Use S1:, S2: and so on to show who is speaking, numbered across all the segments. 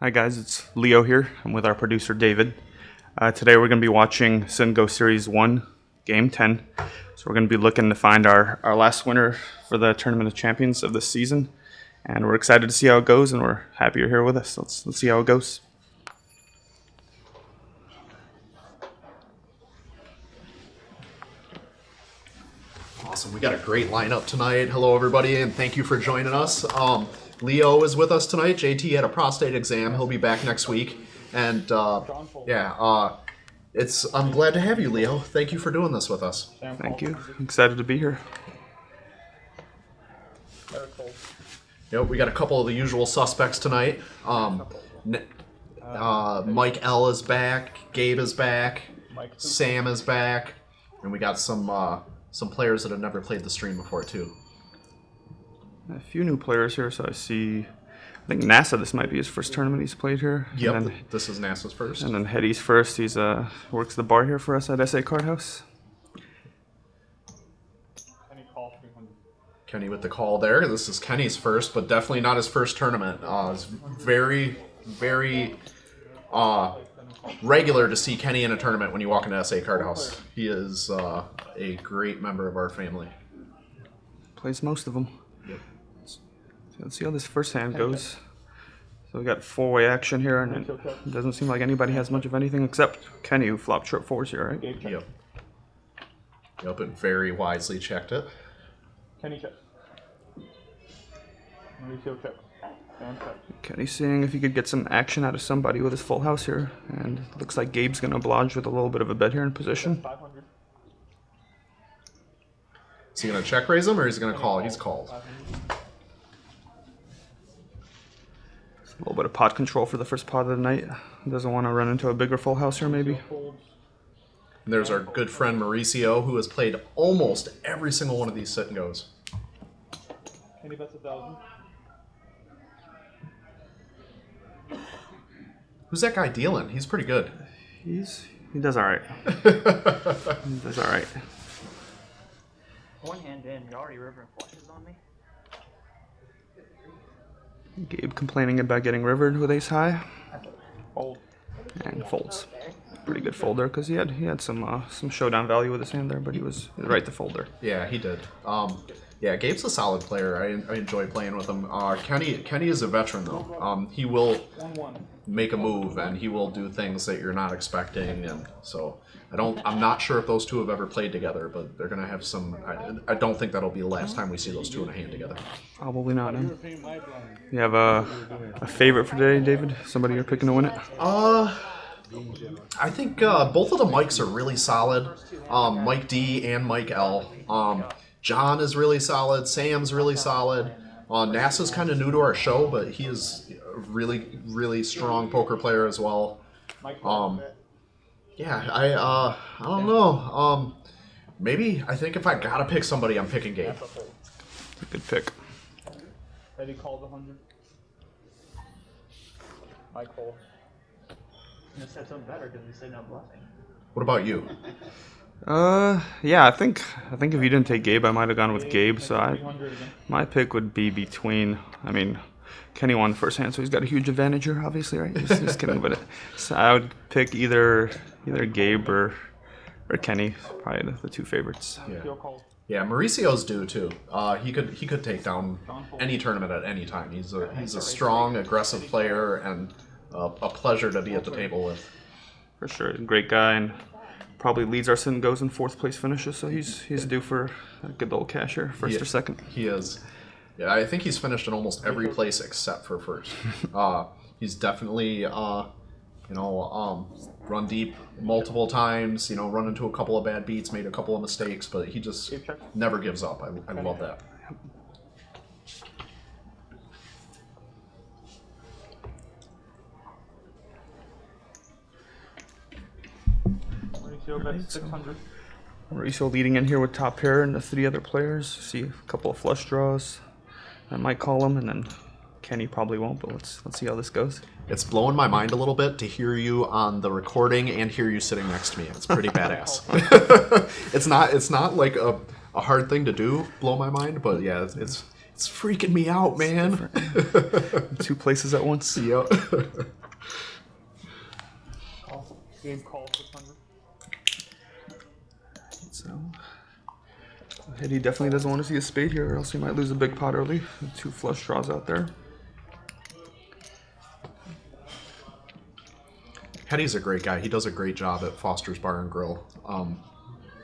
S1: Hi guys, it's Leo here. I'm with our producer David. Today we're going to be watching Sin Go Series 1, Game 10. So we're going to be looking to find our last winner for the Tournament of Champions of this season. And we're excited to see how it goes, and we're happy you're here with us. Let's see how it goes.
S2: Awesome. We got a great lineup tonight. Hello, everybody, and thank you for joining us. Leo is with us tonight. JT had a prostate exam. He'll be back next week. And, I'm glad to have you, Leo. Thank you for doing this with us.
S1: Thank you. I'm excited to be here.
S2: Yep, we got a couple of the usual suspects tonight. Mike L is back. Gabe is back. Sam is back. And we got some players that have never played the stream before, too.
S1: A few new players here, so I think NASA, this might be his first tournament he's played here.
S2: Yep,
S1: and then,
S2: this is NASA's first.
S1: And then Hetty's first. He's works the bar here for us at SA Card House.
S2: Kenny with the call there. This is Kenny's first, but definitely not his first tournament. It's very, very regular to see Kenny in a tournament when you walk into SA Card House. He is a great member of our family.
S1: Plays most of them.
S2: Yep.
S1: So let's see how this first hand goes. So we got four-way action here, and it doesn't seem like anybody has much of anything except Kenny, who flopped short fours here, right?
S2: Yep. Yep, and very wisely checked it.
S3: Kenny check. Mauricio check. Sam check.
S1: Kenny's seeing if he could get some action out of somebody with his full house here, and it looks like Gabe's going to oblige with a little bit of a bet here in position.
S3: 500.
S2: Is he going to check raise him, or is he going to call? He's called.
S1: A little bit of pot control for the first pot of the night. Doesn't want to run into a bigger full house here, maybe.
S2: And there's our good friend Mauricio, who has played almost every single one of these sit and goes.
S3: Kenny bets 1,000.
S2: Who's that guy Dillon? He's pretty good.
S1: He does all right. He does all right.
S4: One hand in, you're already river flushes on me.
S1: Gabe complaining about getting rivered with ace high.
S3: Fold.
S1: And folds. Pretty good folder because he had some showdown value with his hand there, but he was right to fold there.
S2: Yeah, he did. Yeah, Gabe's a solid player. I enjoy playing with him. Kenny is a veteran though. He will make a move and he will do things that you're not expecting, and so I'm not sure if those two have ever played together, but they're gonna have some. I don't think that'll be the last time we see those two in a hand together.
S1: Probably not. No. You have a favorite for today, David? Somebody you're picking to win it?
S2: I think both of the Mikes are really solid. Mike D and Mike L. John is really solid. Sam's really solid. NASA's kind of new to our show, but he is a really, really strong poker player as well. Yeah, I don't know. Maybe I think if I gotta pick somebody, I'm picking Gabe.
S1: Good pick.
S3: Eddie calls 100. Mike calls.
S4: You said something better because we said no bluffing.
S2: What about you?
S1: Yeah, I think if you didn't take Gabe, I might have gone with Gabe. So my pick would be between. I mean, Kenny won the first hand, so he's got a huge advantage here, obviously, right? Just kidding, but so I would pick either Gabe or Kenny, probably the two favorites.
S2: Yeah, Mauricio's due too. He could take down any tournament at any time. He's a strong, aggressive player and a pleasure to be at the table with.
S1: For sure, great guy, and probably leads our Sin Goes in fourth place finishes, so he's due for a good old cash here, first or second.
S2: He is. Yeah, I think he's finished in almost every place except for first. He's definitely, run deep multiple times, run into a couple of bad beats, made a couple of mistakes, but he just never gives up. I love that.
S1: Mauricio leading in here with top pair and the three other players. See a couple of flush draws. I might call him, and then Kenny probably won't, but let's see how this goes.
S2: It's blowing my mind a little bit to hear you on the recording and hear you sitting next to me. It's pretty badass. It's not like a hard thing to do, blow my mind, but yeah, It's freaking me out, man.
S1: 2 places at once.
S2: Yep.
S3: Gabe calls 600.
S1: So, he definitely doesn't want to see a spade here, or else he might lose a big pot early. 2 flush draws out there.
S2: Hetty's a great guy. He does a great job at Foster's Bar and Grill.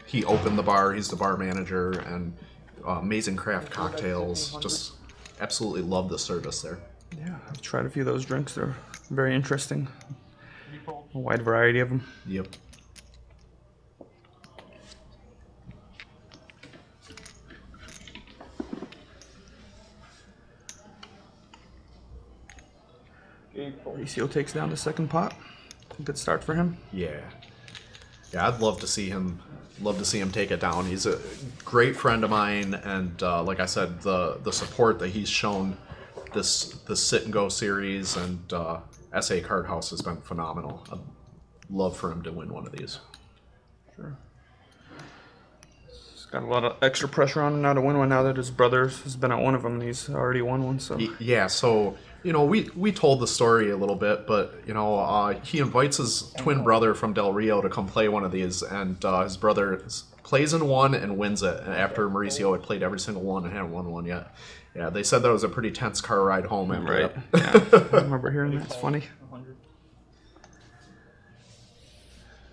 S2: He opened the bar. He's the bar manager, and amazing craft cocktails. Just absolutely love the service there.
S1: Yeah, I've tried a few of those drinks. They're very interesting.
S3: You fold.
S1: A wide variety of them.
S2: Yep.
S3: Gabe folds.
S1: Mauricio takes down the second pot. Good start for him.
S2: Yeah. Yeah, I'd love to see him. Love to see him take it down. He's a great friend of mine, and like I said, the support that he's shown this sit and go series and SA Card House has been phenomenal. I'd love for him to win one of these.
S1: Sure. He's got a lot of extra pressure on him now to win one now that his brother has been at one of them and he's already won one. So
S2: Yeah, so we told the story a little bit, but he invites his twin brother from Del Rio to come play one of these, and his brother plays in one and wins it after Mauricio had played every single one and hadn't won one yet. Yeah, they said that was a pretty tense car ride home after
S1: right.
S2: that.
S1: Yeah, I remember hearing that. It's funny.
S3: 100.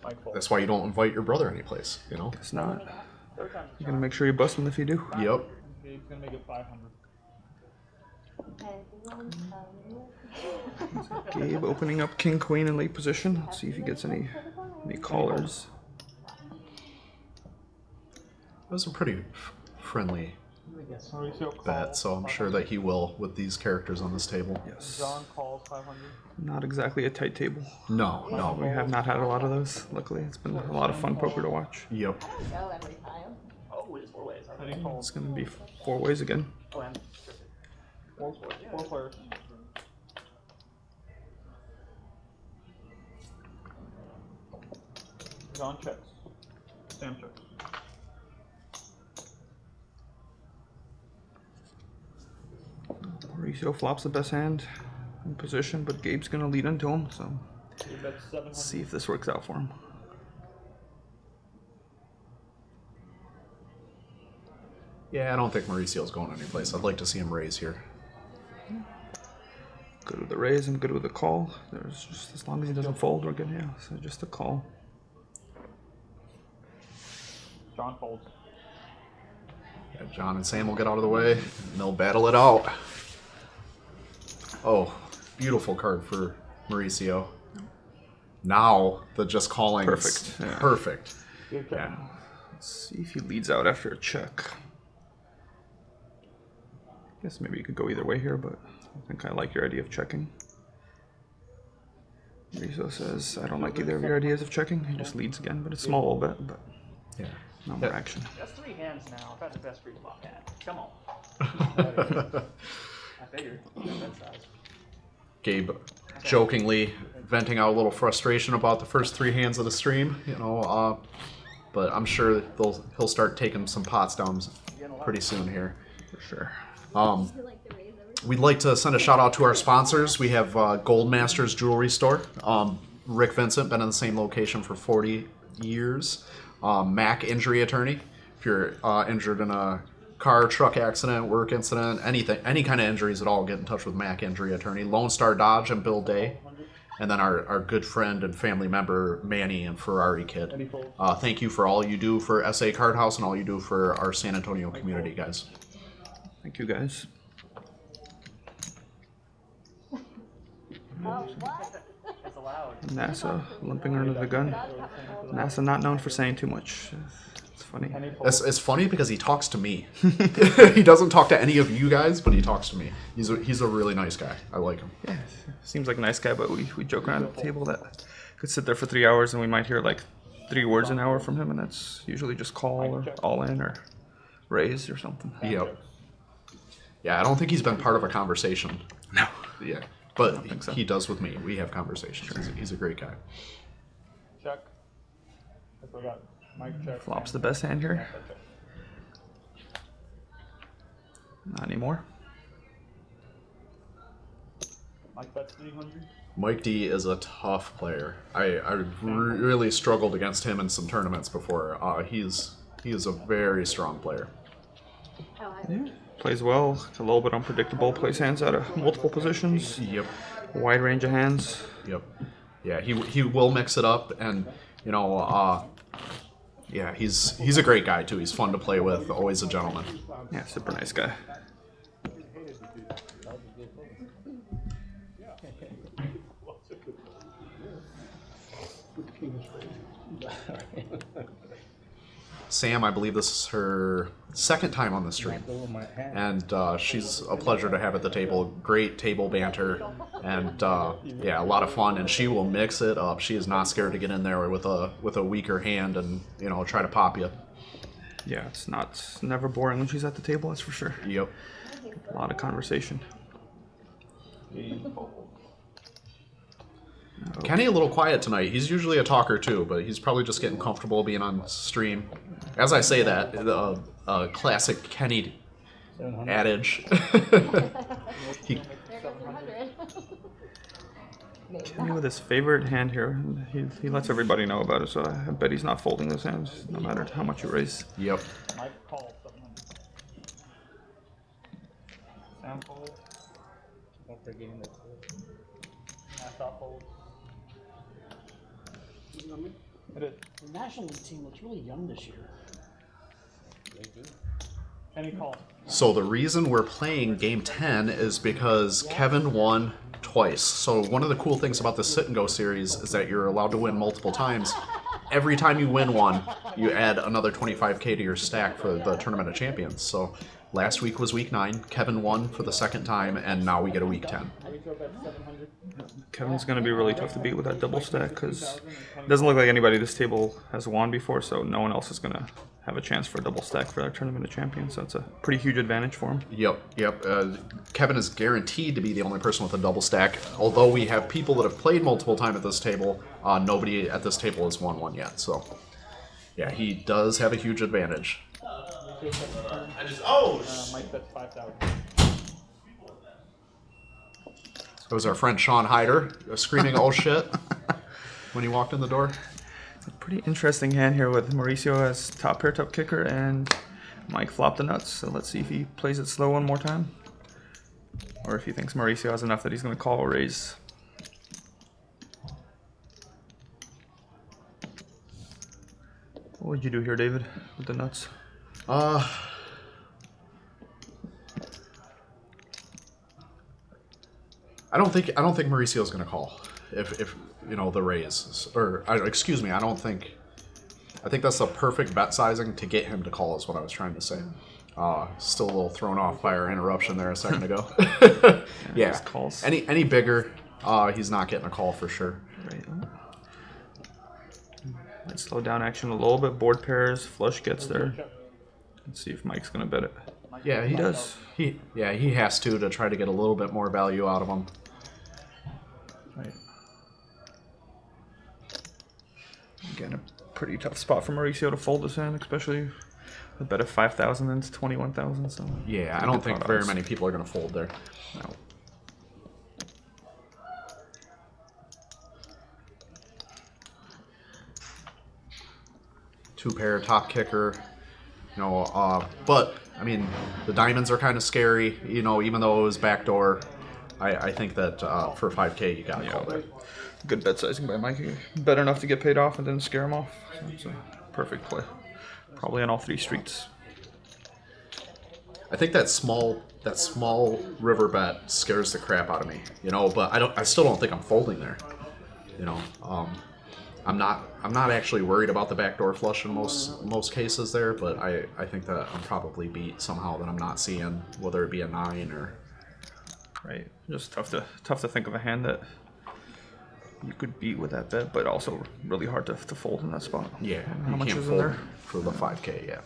S3: Mike folds.
S2: That's why you don't invite your brother anyplace,
S1: It's not.
S3: Third time.
S1: You're gonna make sure you bust him if you do.
S2: Yep.
S3: Gabe's gonna make it 500.
S1: Gabe opening up king queen in late position. Let's see if he gets any callers.
S2: That was a pretty friendly
S3: Mauricio calls.
S2: bet, so I'm sure that he will with these characters on this table.
S1: Yes.
S3: John calls 500.
S1: Not exactly a tight table.
S2: No.
S1: We have not had a lot of those. Luckily, it's been a lot of fun poker to watch.
S2: Yep.
S5: Go every time.
S4: Oh, it is 4 ways.
S3: Eddie
S1: It's
S3: calls.
S1: gonna be 4 ways again.
S4: Oh, I'm
S3: Four players. John checks. Sam checks.
S1: Mauricio flops the best hand in position, but Gabe's gonna lead into him. So
S3: Gabe bets 700.
S1: let's see if this works out for him.
S2: Yeah, I don't think Mauricio's going anyplace. I'd like to see him raise here.
S1: Good with the raise and good with the call. There's just as long as he doesn't fold, we're good. Yeah, so just a call.
S3: John folds.
S2: Yeah, John and Sam will get out of the way, and they'll battle it out. Oh, beautiful card for Mauricio. Now the just calling is
S1: Perfect, yeah.
S2: perfect.
S3: Gabe checks.
S2: Yeah.
S1: Let's see if he leads out after a check. Guess maybe you could go either way here, but I think I like your idea of checking. Mauricio says, I don't like either of your ideas of checking. He just leads again, but it's small a little bit, but
S2: Yeah.
S1: no more action.
S4: That's 3 hands now. I've had the best free flop hand. Come on. I figured. That size.
S2: Gabe jokingly venting out a little frustration about the first 3 hands of the stream, but I'm sure he'll start taking some pots down pretty soon here.
S1: For sure.
S2: We'd like to send a shout out to our sponsors. We have Goldmasters Jewelry Store. Rick Vincent, been in the same location for 40 years. Mack Injury Attorney. If you're injured in a car, truck accident, work incident, anything, any kind of injuries at all, get in touch with Mack Injury Attorney. Lone Star Dodge and Bill Day. And then our good friend and family member, Manny and Ferrari Kid. Thank you for all you do for SA Card House and all you do for our San Antonio community, guys.
S1: Thank you, guys.
S4: That's allowed.
S1: NASA limping under the gun. NASA not known for saying too much. It's funny.
S2: It's funny because he talks to me. He doesn't talk to any of you guys, but he talks to me. He's a really nice guy. I like him.
S1: Yeah, seems like a nice guy, but we joke around at the table that could sit there for 3 hours and we might hear like 3 words an hour from him, and that's usually just call or all in or raise or something.
S2: Yep. Yeah, I don't think he's been part of a conversation.
S1: No.
S2: Yeah, but
S1: think so.
S2: he does with me. We have conversations. He's a great guy.
S3: Check. I forgot. Mike checks.
S1: Flops the best hand here. Not anymore.
S3: Mike bets 300.
S2: Mike D is a tough player. I really struggled against him in some tournaments before. He is a very strong player.
S1: Yeah. Plays well. It's a little bit unpredictable. Plays hands out of multiple positions.
S2: Yep.
S1: A wide range of hands.
S2: Yep. Yeah, he will mix it up, and you know, yeah, he's a great guy too. He's fun to play with. Always a gentleman.
S1: Yeah, super nice guy.
S2: Sam, I believe this is her second time on the stream, and she's a pleasure to have at the table. Great table banter, and yeah, a lot of fun. And she will mix it up. She is not scared to get in there with a weaker hand and try to pop you.
S1: Yeah, it's never boring when she's at the table. That's for sure.
S2: Yep.
S1: A lot of conversation.
S2: Kenny a little quiet tonight. He's usually a talker too, but he's probably just getting comfortable being on stream. As I say that, the classic Kenny adage.
S1: Kenny with his favorite hand here. He lets everybody know about it, so I bet he's not folding those hands, no matter how much you raise.
S2: Yep.
S3: Mike calls 700. Sam folds. Matt folds. It is.
S5: The National League team looks really young this year.
S3: Any call.
S2: So the reason we're playing Game 10 is because Kevin won twice. So one of the cool things about the Sit and Go series is that you're allowed to win multiple times. Every time you win one, you add another 25K to your stack for the Tournament of Champions. So last week was week 9. Kevin won for the second time, and now we get a week 10.
S1: Kevin's going to be really tough to beat with that double stack because it doesn't look like anybody at this table has won before, so no one else is going to have a chance for a double stack for our Tournament of Champions, so it's a pretty huge advantage for him.
S2: Yep. Kevin is guaranteed to be the only person with a double stack. Although we have people that have played multiple times at this table, nobody at this table has won one yet. So, yeah, he does have a huge advantage.
S3: Mike bets 5,000.
S2: That was our friend Sean Hyder screaming "oh shit" when he walked in the door.
S1: It's a pretty interesting hand here with Mauricio as top pair, top kicker, and Mike flopped the nuts. So let's see if he plays it slow one more time, or if he thinks Mauricio has enough that he's going to call or raise. What would you do here, David, with the nuts?
S2: I don't think Mauricio's going to call if the raise, or excuse me, I think that's the perfect bet sizing to get him to call is what I was trying to say. Still a little thrown off by our interruption there a second ago. Yeah.
S1: Calls.
S2: Any bigger, he's not getting a call for sure.
S1: Right. Let's slow down action a little bit. Board pairs, flush gets there. Let's see if Mike's going to bet it.
S2: Yeah, he does. He has to try to get a little bit more value out of him.
S1: Right. Again, a pretty tough spot for Mauricio to fold this in, especially a bet of 5,000 into 21,000. So
S2: yeah, I don't think very many people are going to fold there.
S1: No.
S2: Two pair, top kicker. But I mean, the diamonds are kind of scary. Even though it was backdoor, I think that for 5K you got to call there.
S1: Good bet sizing by Mike. Bet enough to get paid off and then scare him off. So it's a perfect play. Probably on all 3 streets.
S2: I think that small river bet scares the crap out of me. But I still don't think I'm folding there. I'm not actually worried about the backdoor flush in most cases there, but I think that I'm probably beat somehow that I'm not seeing, whether it be a 9 or.
S1: Right. Just tough to think of a hand that you could beat with that bet, but also really hard to fold in that spot.
S2: Yeah.
S1: How much
S2: can't
S1: is in
S2: fold
S1: there?
S2: for the 5K? Yeah.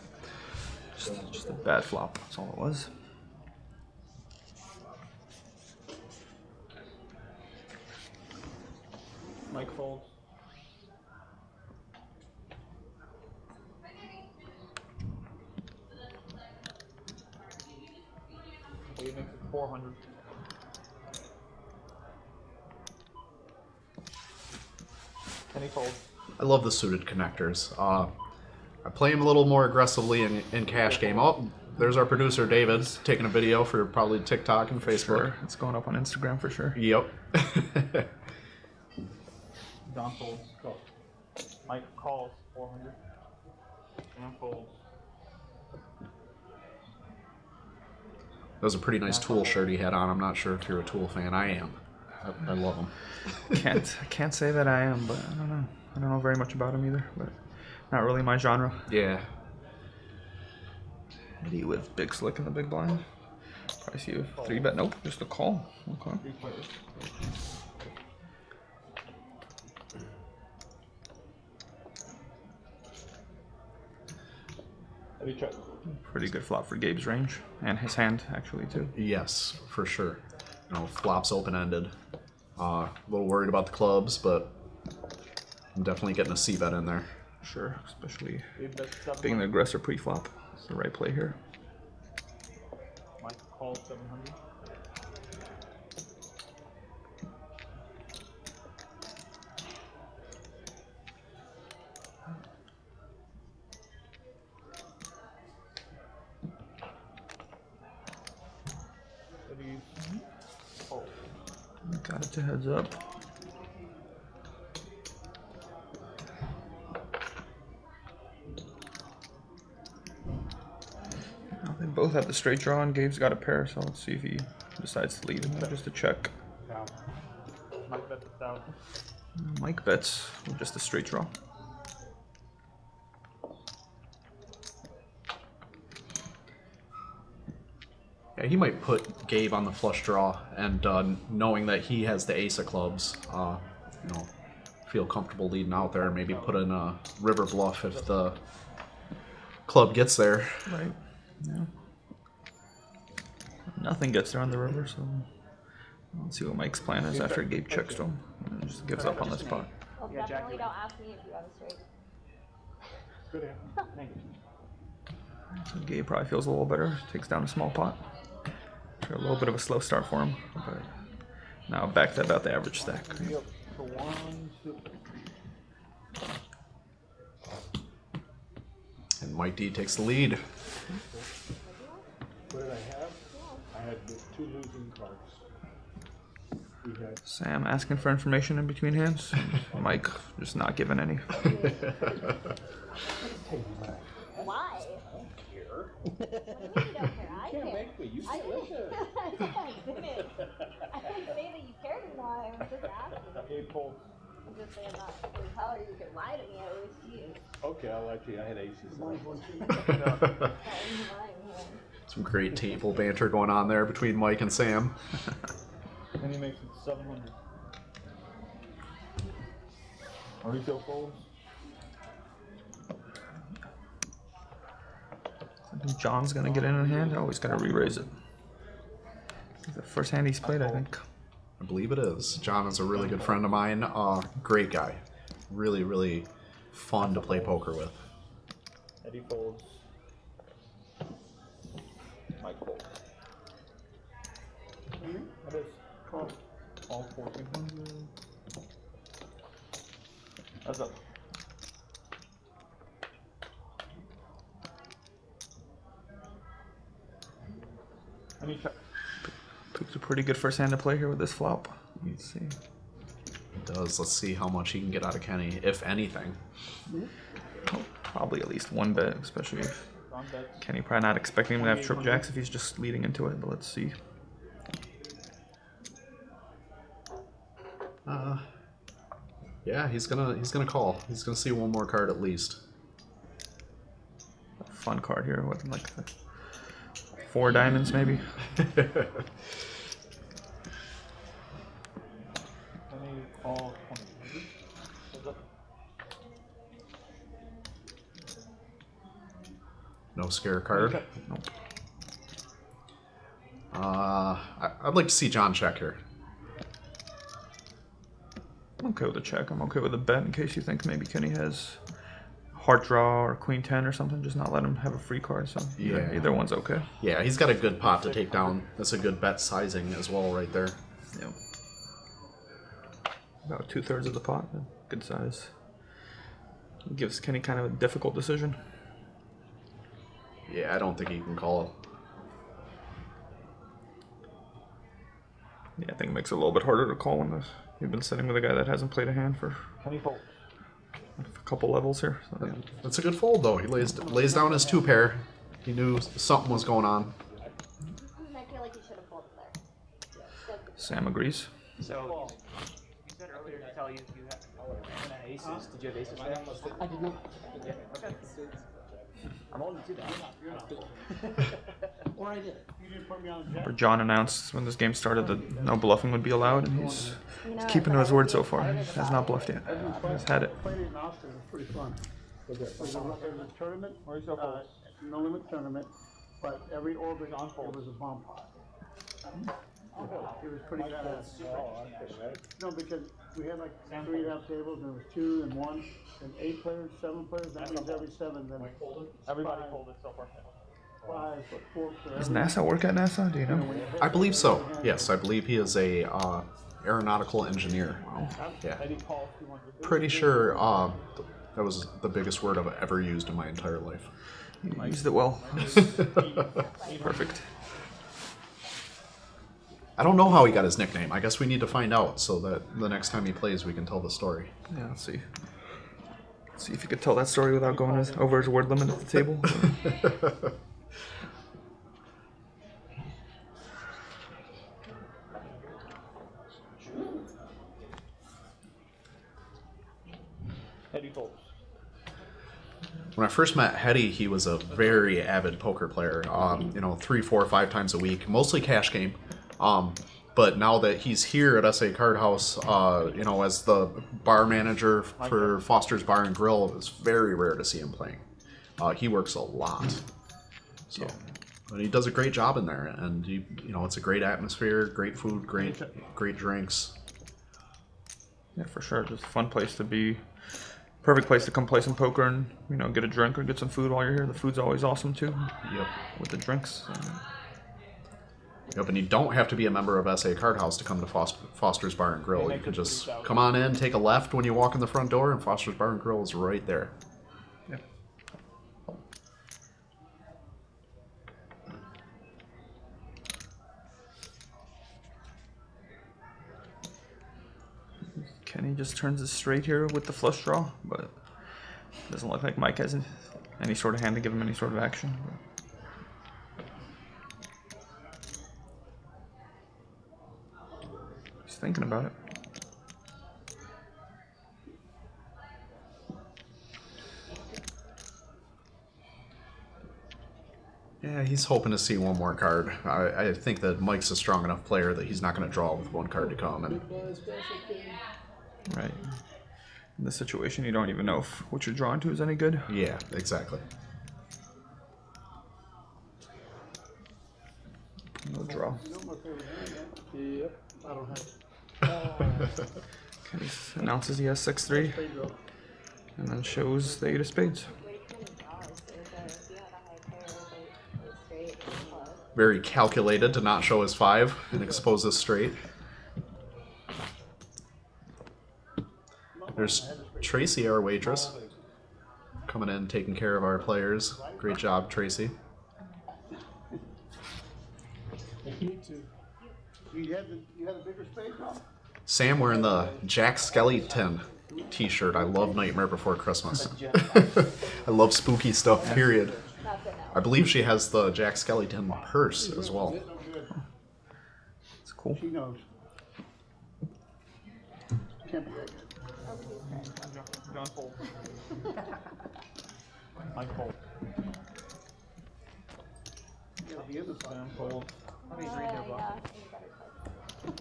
S1: Just a bad flop. That's all it was.
S3: Mike folds. 400. Kenny folds.
S2: I love the suited connectors. I play him a little more aggressively in cash game. Oh, there's our producer David taking a video for probably TikTok and Facebook.
S1: Sure, it's going up on Instagram for sure.
S2: Yep.
S3: Don folds. Call. Mike calls 400. Sam folds.
S2: That was a pretty nice Tool shirt he had on. I'm not sure if you're a Tool fan. I am. I love him.
S1: Can't say that I am, but I don't know. I don't know very much about him either, but not really my genre.
S2: Yeah.
S1: Eddie with Big Slick in the big blind. I see a 3-bet. Nope, just a call. Okay.
S3: Heavy check.
S1: Pretty good flop for Gabe's range and his hand actually too.
S2: Yes, for sure. You know, flops open-ended. A little worried about the clubs, but I'm definitely getting a C-bet in there.
S1: Sure, especially
S3: Big bet
S1: being the
S3: 700.
S1: aggressor pre-flop. It's the right play here.
S3: Mike calls 700. Eddie's fold.
S1: Got it to heads up. Now they both have the straight draw and Gabe's got a pair, so let's see if he decides to lead. Just a check.
S3: Down. Mike bets 1,000.
S1: Mike bets with just a straight draw.
S2: Yeah, he might put Gabe on the flush draw, and knowing that he has the ace of clubs, you know, feel comfortable leading out there. Maybe put in a river bluff if the club gets there.
S1: Right. Yeah. Nothing gets there on the river, so let's see what Mike's plan is after Gabe checks to him. And just gives up on this pot.
S6: Well,
S4: Yeah,
S6: definitely
S4: Jack.
S6: don't ask me if you have a straight.
S3: Good hand. Thank you.
S1: So Gabe probably feels a little better. Takes down a small pot. After a little bit of a slow start for him, but now back to about the average stack.
S3: Yep. For 1, 2.
S2: And Mike D takes the lead.
S7: What did I have? I had the 2 losing cards. We had
S1: Sam asking for information in between hands. Mike just not giving any.
S6: Why?
S7: here.
S6: What do you mean you don't care? I
S7: Can't
S6: care.
S7: make me. You
S6: I
S7: said
S6: didn't.
S7: listen.
S6: I didn't. I didn't say that you cared anymore. I was just asking.
S3: Gabe folds.
S6: I'm just saying not to tell her you could lie to me. I always cheat.
S7: Okay, I'll let you. I had aces.
S6: That was lying here.
S2: Some great table banter going on there between Mike and Sam.
S3: And he makes it 700. Chorizo folds.
S1: I think John's gonna get in hand. Oh, he's gonna re-raise it. The first hand he's played, I think.
S2: I believe it is. John is a really good friend of mine. Great guy. Really, really fun to play poker with.
S3: Eddie folds. Mike folds. That is call. All 1,400. That's up. Any check.
S1: Picked a pretty good first hand to play here with this flop. Let's see.
S2: It does. Let's see how much he can get out of Kenny, if anything.
S1: Oh, probably at least one bet, especially if
S3: Ron bets.
S1: Kenny probably not expecting him to have trip jacks if he's just leading into it. But let's see.
S2: Yeah, he's gonna call. He's gonna see one more card at least.
S1: A fun card here with like 4 diamonds maybe.
S3: Any call 2,000. That's up.
S2: No scare card.
S3: Okay.
S2: Nope. I'd like to see John check here.
S1: I'm okay with a check. I'm okay with a bet in case you think maybe Kenny has heart draw or queen 10 or something, just not let him have a free card. So
S2: Yeah.
S1: either one's okay.
S2: Yeah, he's got a good pot to take down. That's a good bet sizing as well right there.
S1: Yeah. About 2/3 of the pot, good size. Gives Kenny kind of a difficult decision.
S2: Yeah, I don't think he can call it.
S1: Yeah, I think it makes it a little bit harder to call when you've been sitting with a guy that hasn't played a hand for
S3: Can he fold?
S1: a couple levels here. So, yeah.
S2: That's a good fold though. He lays down his 2-pair. He knew something was going on.
S6: I feel like you should have folded there.
S1: Sam agrees.
S4: So you said earlier to tell you have aces. Did you have aces there?
S5: I did not.
S4: Yeah. Okay. I'm holding you to that.
S3: You're not folding.
S5: Or I did.
S3: You didn't put me on the jack.
S1: Or John announced when this game started that no bluffing would be allowed, and he's
S6: You know,
S1: keeping to his word so far. He has not bluffed yet.
S3: I
S1: He's had it.
S3: played it in Austin. It was pretty fun. There's a tournament, no limit tournament, but every orbit it was a bomb pot. It was pretty badass. No, because we had like 3.5 tables, and it was 2 and 1, and 8 players, 7 players. That means every 7. Then
S4: Everybody
S3: five,
S4: folded so far.
S3: 5, but 4 for
S1: Does
S3: every.
S1: NASA work at NASA? Do you know?
S2: I believe so. Yes, I believe he is a aeronautical engineer. Yeah.
S3: Eddie called 200.
S2: Pretty sure that was the biggest word I've ever used in my entire life.
S1: You used it well. Perfect.
S2: I don't know how he got his nickname. I guess we need to find out so that the next time he plays, we can tell the story.
S1: Yeah, let's see. See if you could tell that story without going over his word limit at the table.
S3: Eddie folds.
S2: When I first met Hetty, he was a very avid poker player. 3, 4, 5 times a week, mostly cash game. But now that he's here at SA Card House, as the bar manager for Foster's Bar and Grill, it's very rare to see him playing. He works a lot, so but he does a great job in there, and it's a great atmosphere, great food, great drinks.
S1: Yeah, for sure. Just a fun place to be. Perfect place to come play some poker and get a drink or get some food while you're here. The food's always awesome too.
S2: Yep.
S1: With the drinks.
S2: Yep, and you don't have to be a member of SA Card House to come to Foster's Bar and Grill. You can just come on in, take a left when you walk in the front door, and Foster's Bar and Grill is right there.
S1: Yeah. Kenny just turns it straight here with the flush draw, but doesn't look like Mike has any sort of hand to give him any sort of action. He's thinking about it.
S2: Yeah, he's hoping to see one more card. I think that Mike's a strong enough player that he's not going to draw with one card to come. And
S1: Right. In this situation, you don't even know if what you're drawing to is any good.
S2: yeah, exactly.
S1: No draw.
S3: Yep, I don't have it.
S1: Kenny announces he has 6-3, and then shows the 8 of spades.
S2: Very calculated to not show his 5 and expose this straight. There's Tracy, our waitress, coming in, taking care of our players. Great job, Tracy.
S3: You too. You had a bigger space now?
S2: Sam wearing the Jack Skellington t-shirt. I love Nightmare Before Christmas. I love spooky stuff, period. I believe she has the Jack Skellington purse as well.
S1: It's cool.
S3: She knows. Can't be that good.
S4: John fold.
S3: Mike fold. Yeah, the other side.
S4: Sam fold. How do you read your bluff?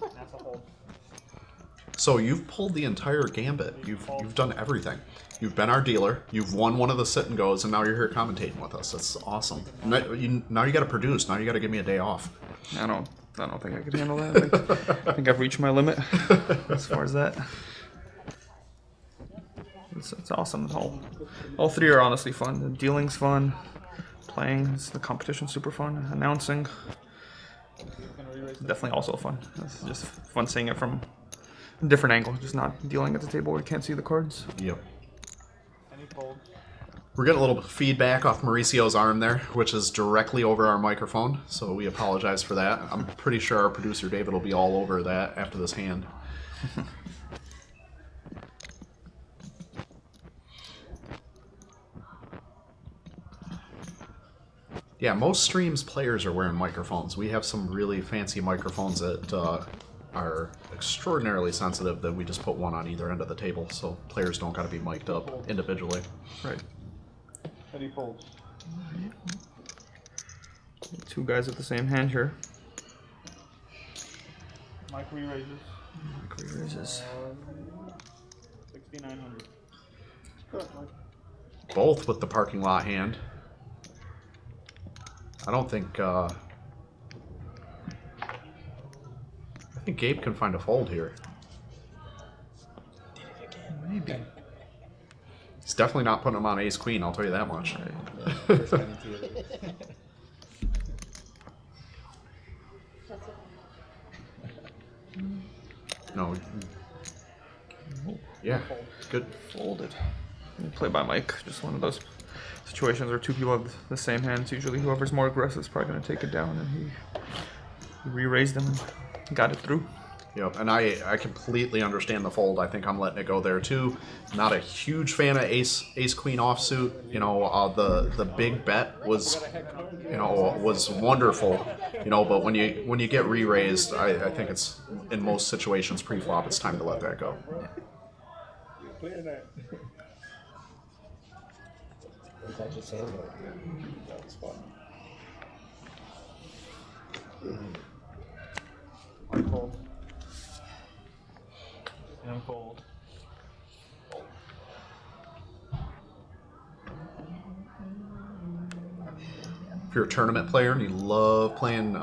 S4: That's a hold.
S2: So you've pulled the entire gambit. You've done everything. You've been our dealer. You've won one of the sit and goes, and now you're here commentating with us. That's awesome. Now you got to produce. Now you got to give me a day off.
S1: I don't think I could handle that. I think I've reached my limit as far as that. It's awesome. All three are honestly fun. The dealing's fun. Playing, the competition's super fun. Announcing, definitely also fun. It's just fun seeing it from a different angle, just not dealing at the table where you can't see the cards.
S2: Yep.
S4: Any fold?
S2: We're getting a little feedback off Mauricio's arm there, which is directly over our microphone, so we apologize for that. I'm pretty sure our producer David will be all over that after this hand. Yeah, most streams players are wearing microphones. We have some really fancy microphones that are extraordinarily sensitive that we just put one on either end of the table, so players don't got to be mic'd up individually.
S1: Right.
S4: Any folds?
S1: Two guys with the same hand here.
S4: Mike re-raises.
S1: Mike raises.
S4: 6,900.
S2: Both with the parking lot hand. I don't think. I think Gabe can find a fold here.
S1: Maybe.
S2: He's definitely not putting him on ace queen. I'll tell you that much. No. Yeah. Good.
S1: Folded. Play by Mike. Just one of those situations where two people have the same hands. Usually whoever's more aggressive is probably going to take it down, and he re-raised them and got it through.
S2: Yep, and I completely understand the fold. I think I'm letting it go there too. Not a huge fan of ace queen offsuit. You know, the big bet was, you know, was wonderful. You know, but when you get re-raised, I think it's in most situations pre-flop. It's time to let that go.
S7: Clear that.
S5: That just handled it.
S7: That was fun.
S4: One fold. And fold.
S2: If you're a tournament player and you love playing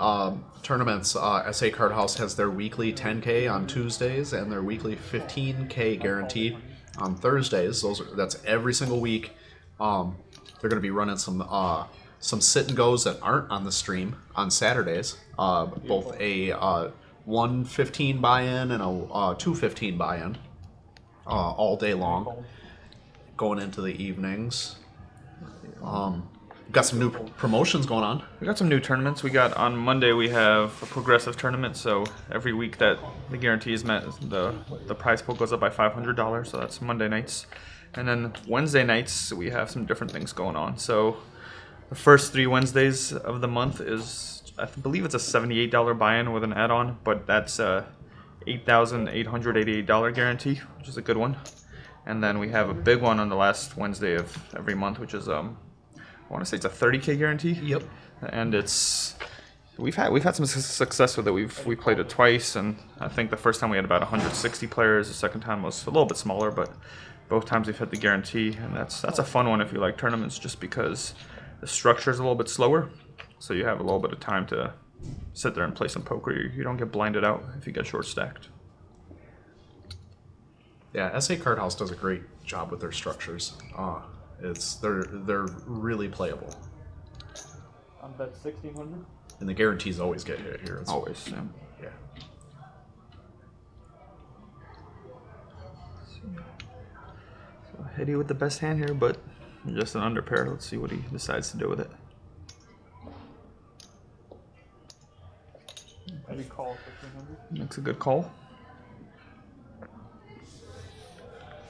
S2: tournaments, SA Card House has their weekly 10K on Tuesdays and their weekly 15K guaranteed on Thursdays. That's every single week. They're going to be running some sit and goes that aren't on the stream on Saturdays. Both a 1:15 buy-in and a 2:15 buy-in all day long, going into the evenings. We've got some new promotions going on.
S1: We got some new tournaments. We got on Monday we have a progressive tournament, so every week that the guarantee is met, the prize pool goes up by $500. So that's Monday nights, and then Wednesday nights we have some different things going on. So the first 3 Wednesdays of the month is, I believe it's a $78 buy-in with an add-on, but that's a $8,888 guarantee, which is a good one. And then we have a big one on the last Wednesday of every month, which is I want to say it's a 30K guarantee.
S2: Yep.
S1: And we've had some success with it. We played it twice, and I think the first time we had about 160 players. The second time was a little bit smaller, but both times we've hit the guarantee, and that's a fun one if you like tournaments, just because the structure is a little bit slower, so you have a little bit of time to sit there and play some poker. You don't get blinded out if you get short stacked.
S2: Yeah, SA Card House does a great job with their structures. They're really playable,
S4: I'm bet 1,600.
S2: and the guarantees always get hit here. It's
S1: Always. Yeah.
S2: Yeah.
S1: So Hitty with the best hand here, but just an under pair. Let's see what he decides to do with it.
S4: Maybe call 1,500.
S1: Makes a good call.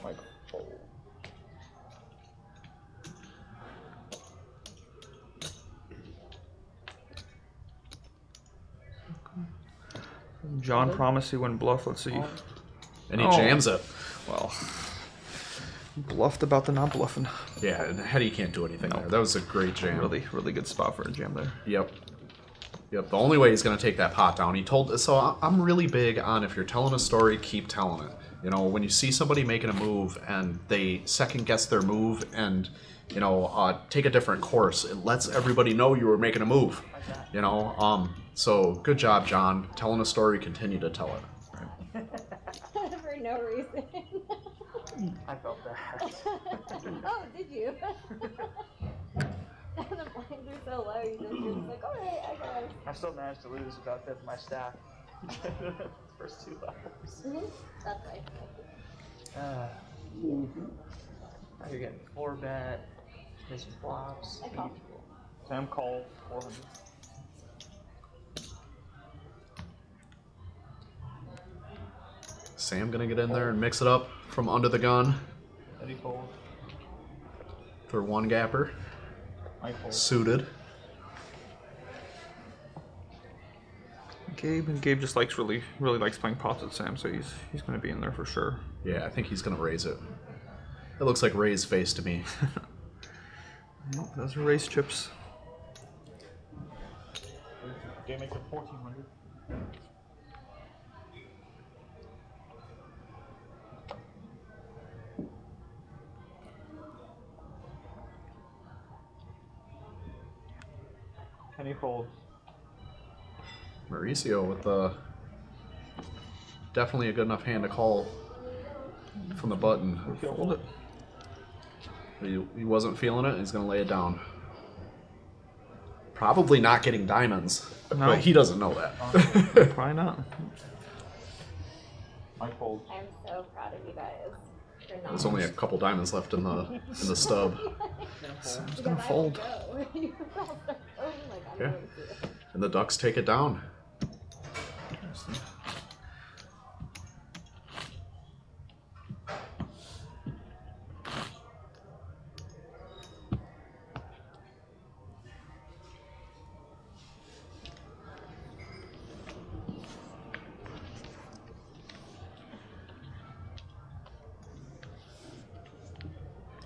S7: Mike fold.
S1: John promised he wouldn't bluff. Let's see.
S2: And he
S1: Oh.
S2: jams it.
S1: Well, bluffed about the not bluffing.
S2: Yeah, and Hetty can't do anything there. That was a great jam.
S1: Really, really good spot for a jam there.
S2: Yep. Yep. The only way he's going to take that pot down. He told. So I'm really big on, if you're telling a story, keep telling it. You know, when you see somebody making a move and they second guess their move and, you know, take a different course, it lets everybody know you were making a move. You know. So good job, John. Telling a story. Continue to tell it.
S6: For no reason.
S4: I felt that.
S6: Oh, did you? The blinds are so low, you're just like, alright, I guess.
S4: I still managed to lose about fifth of my stack. First 2 levels.
S6: That's right.
S4: Now you're getting 4-bet, missing flops.
S6: I call.
S4: Sam called 400.
S2: Sam gonna get in there and mix it up from under the gun.
S4: Eddie fold.
S2: For one gapper.
S4: I fold.
S2: Suited.
S1: Gabe just really likes playing pots with Sam, so he's gonna be in there for sure.
S2: Yeah, I think he's gonna raise it. It looks like Ray's face to me.
S1: Nope, those are race chips.
S4: Game maker 1400. Penny folds.
S2: Mauricio with the definitely a good enough hand to call from the button.
S1: Fold it.
S2: He wasn't feeling it. He's gonna lay it down. Probably not getting diamonds,
S1: No.
S2: but he doesn't know that.
S1: Why not?
S4: I fold.
S6: I'm so proud of you guys. For not.
S2: There's only a couple diamonds left in the stub,
S1: Sam's gonna fold.
S2: Yeah. and the Ducks take it down.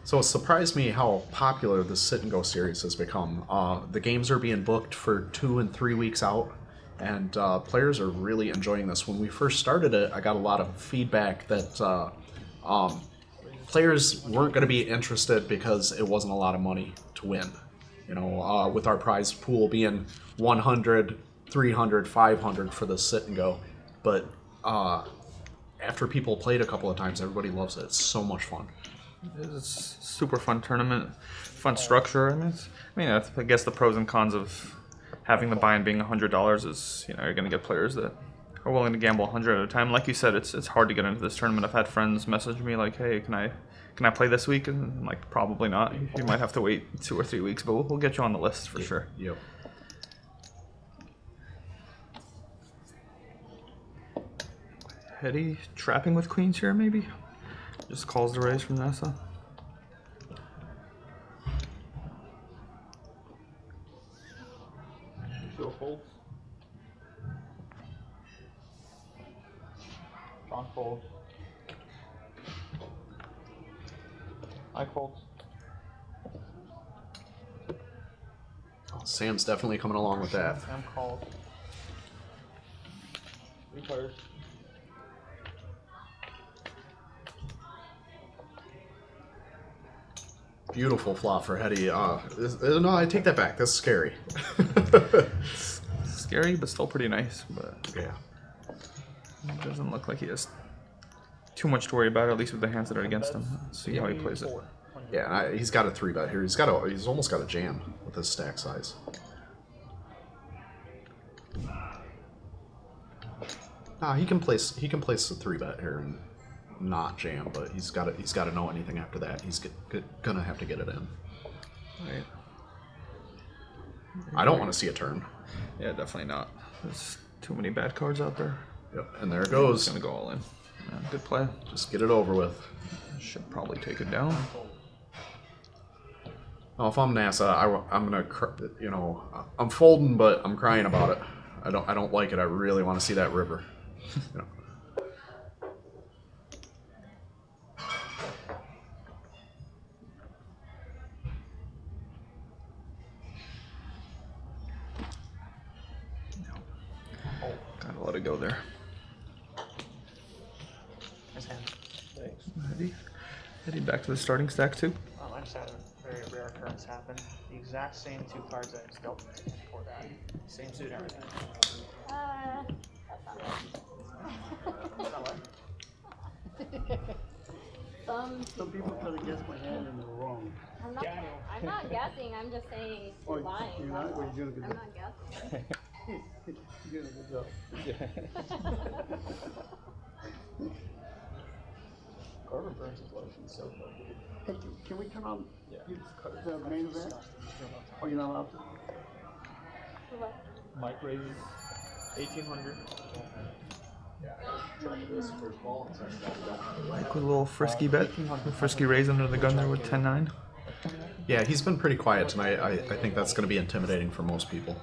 S2: So it surprised me how popular the Sit and Go series has become. The games are being booked for 2 and 3 weeks out, and players are really enjoying this. When we first started it, I got a lot of feedback that players weren't going to be interested because it wasn't a lot of money to win. You know, with our prize pool being 100, 300, 500 for the Sit and Go. But after people played a couple of times, everybody loves it. It's so much fun.
S1: It's a super fun tournament, fun structure. I guess the pros and cons of having the buy-in being $100 is, you're going to get players that are willing to gamble 100 at a time. Like you said, it's hard to get into this tournament. I've had friends message me like, "Hey, can I play this week?" And I'm like, probably not. You might have to wait 2 or 3 weeks, but we'll get you on the list for sure.
S2: Yep.
S1: Hetty trapping with queens here, maybe? Just calls the raise from NASA.
S4: Still folds. John folds. I folds.
S2: Sam's definitely coming along with that.
S4: Sam calls. 3 players.
S2: Beautiful flop for Hetty. No, I take that back. That's scary.
S1: Scary, but still pretty nice. But
S2: Yeah.
S1: it doesn't look like he has too much to worry about, at least with the hands that are against him. Let's see how he plays it.
S2: Yeah, he's got a 3-bet here. He's almost got a jam with his stack size. He can place a 3-bet here and not jam, but he's got to know anything after that. He's gonna have to get it in.
S1: Right.
S2: I don't want to see a turn.
S1: Yeah, definitely not. There's too many bad cards out there.
S2: Yep, and there it goes.
S1: Gonna go all in. Good play.
S2: Just get it over with.
S1: Should probably take it down.
S2: Oh, if I'm NASA, I'm gonna, I'm folding, but I'm crying about it. I don't like it. I really want to see that river.
S1: Gotta let it go there.
S4: Nice hand.
S1: Thanks. Heading back to the starting stack too.
S4: I just had a very rare occurrence happen. The exact same 2 cards that I just dealt before that. Same suit, everything.
S6: That's not right.
S4: It's not what?
S3: Some people try to guess my hand and they're wrong.
S6: I'm not guessing. I'm just saying
S3: Oh,
S6: you're lying.
S3: you're not? Or you're doing a good
S6: I'm
S3: job?
S6: not guessing.
S3: You're doing a good job.
S4: Corbin burns his lotion so good.
S3: Hey, can we turn on
S4: Yeah.
S3: the main event? Oh, you're not allowed to?
S6: What?
S4: Mike raises 1,800.
S1: Like a little frisky bet, a frisky raise under the gun there with 10-9.
S2: Yeah, he's been pretty quiet tonight. I think that's going to be intimidating for most people.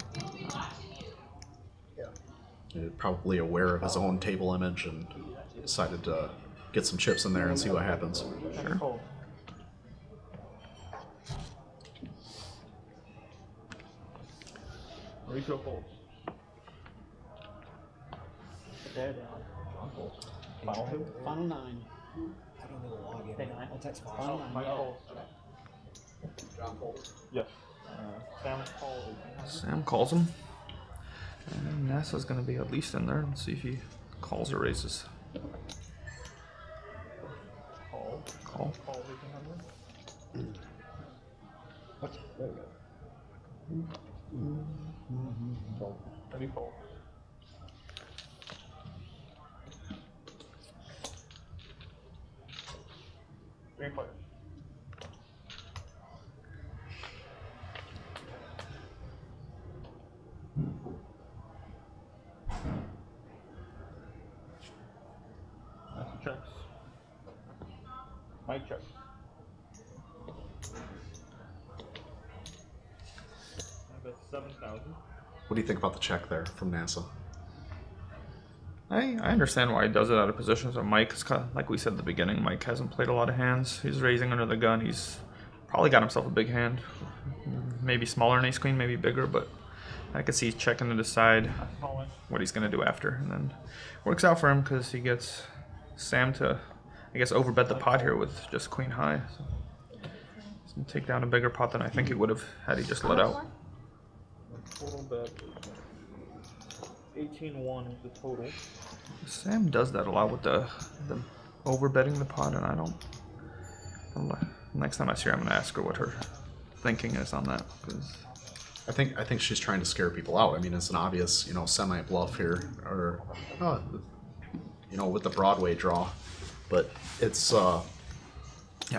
S2: Probably aware of his own table image and decided to get some chips in there and see what happens.
S4: Sure. Chorizo folds. Dead. John folds.
S5: Final 9. I don't know the login.
S4: Hey, 9.
S5: I'll text
S4: Oh,
S5: final 9.
S4: Mike folds.
S2: John folds.
S4: Yes. Sam folds.
S1: Sam calls him. And NASA's going to be at least in there. Let's see if he calls or raises.
S4: Call.
S1: Call.
S4: Call 1,800.
S5: What? There we go.
S4: Ready fold. Three players. That's the checks. Mike checks. I bet 7,000.
S2: What do you think about the check there from NASA?
S1: I understand why he does it out of position. So Mike, is kind of, like we said at the beginning, Mike hasn't played a lot of hands. He's raising under the gun. He's probably got himself a big hand. Maybe smaller than ace queen, maybe bigger, but I could see he's checking to decide what he's going to do after. And then works out for him because he gets Sam to, I guess, overbet the pot here with just queen high. So he's going to take down a bigger pot than I think he would have had he just let out.
S4: Total bet. 18-1 is the total.
S1: Sam does that a lot with the overbetting the pot, and I don't. Next time I see her, I'm gonna ask her what her thinking is on that. Cause
S2: I think she's trying to scare people out. I mean, it's an obvious, semi bluff here, or with the Broadway draw, but it's I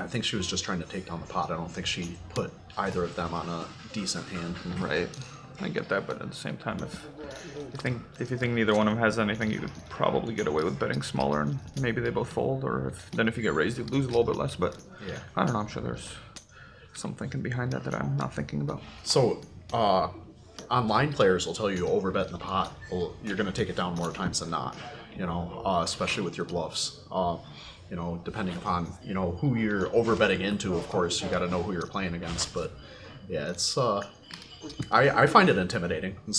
S2: think she was just trying to take down the pot. I don't think she put either of them on a decent hand.
S1: right, I get that, but at the same time, if you think neither one of them has anything, you could probably get away with betting smaller, and maybe they both fold. Or then if you get raised, you lose a little bit less. But
S2: Yeah.
S1: I don't know. I'm sure there's some thinking behind that I'm not thinking about.
S2: So, online players will tell you overbet in the pot. Well, you're going to take it down more times than not. Especially with your bluffs. Depending upon who you're overbetting into. Of course, you got to know who you're playing against. But yeah, it's I find it intimidating when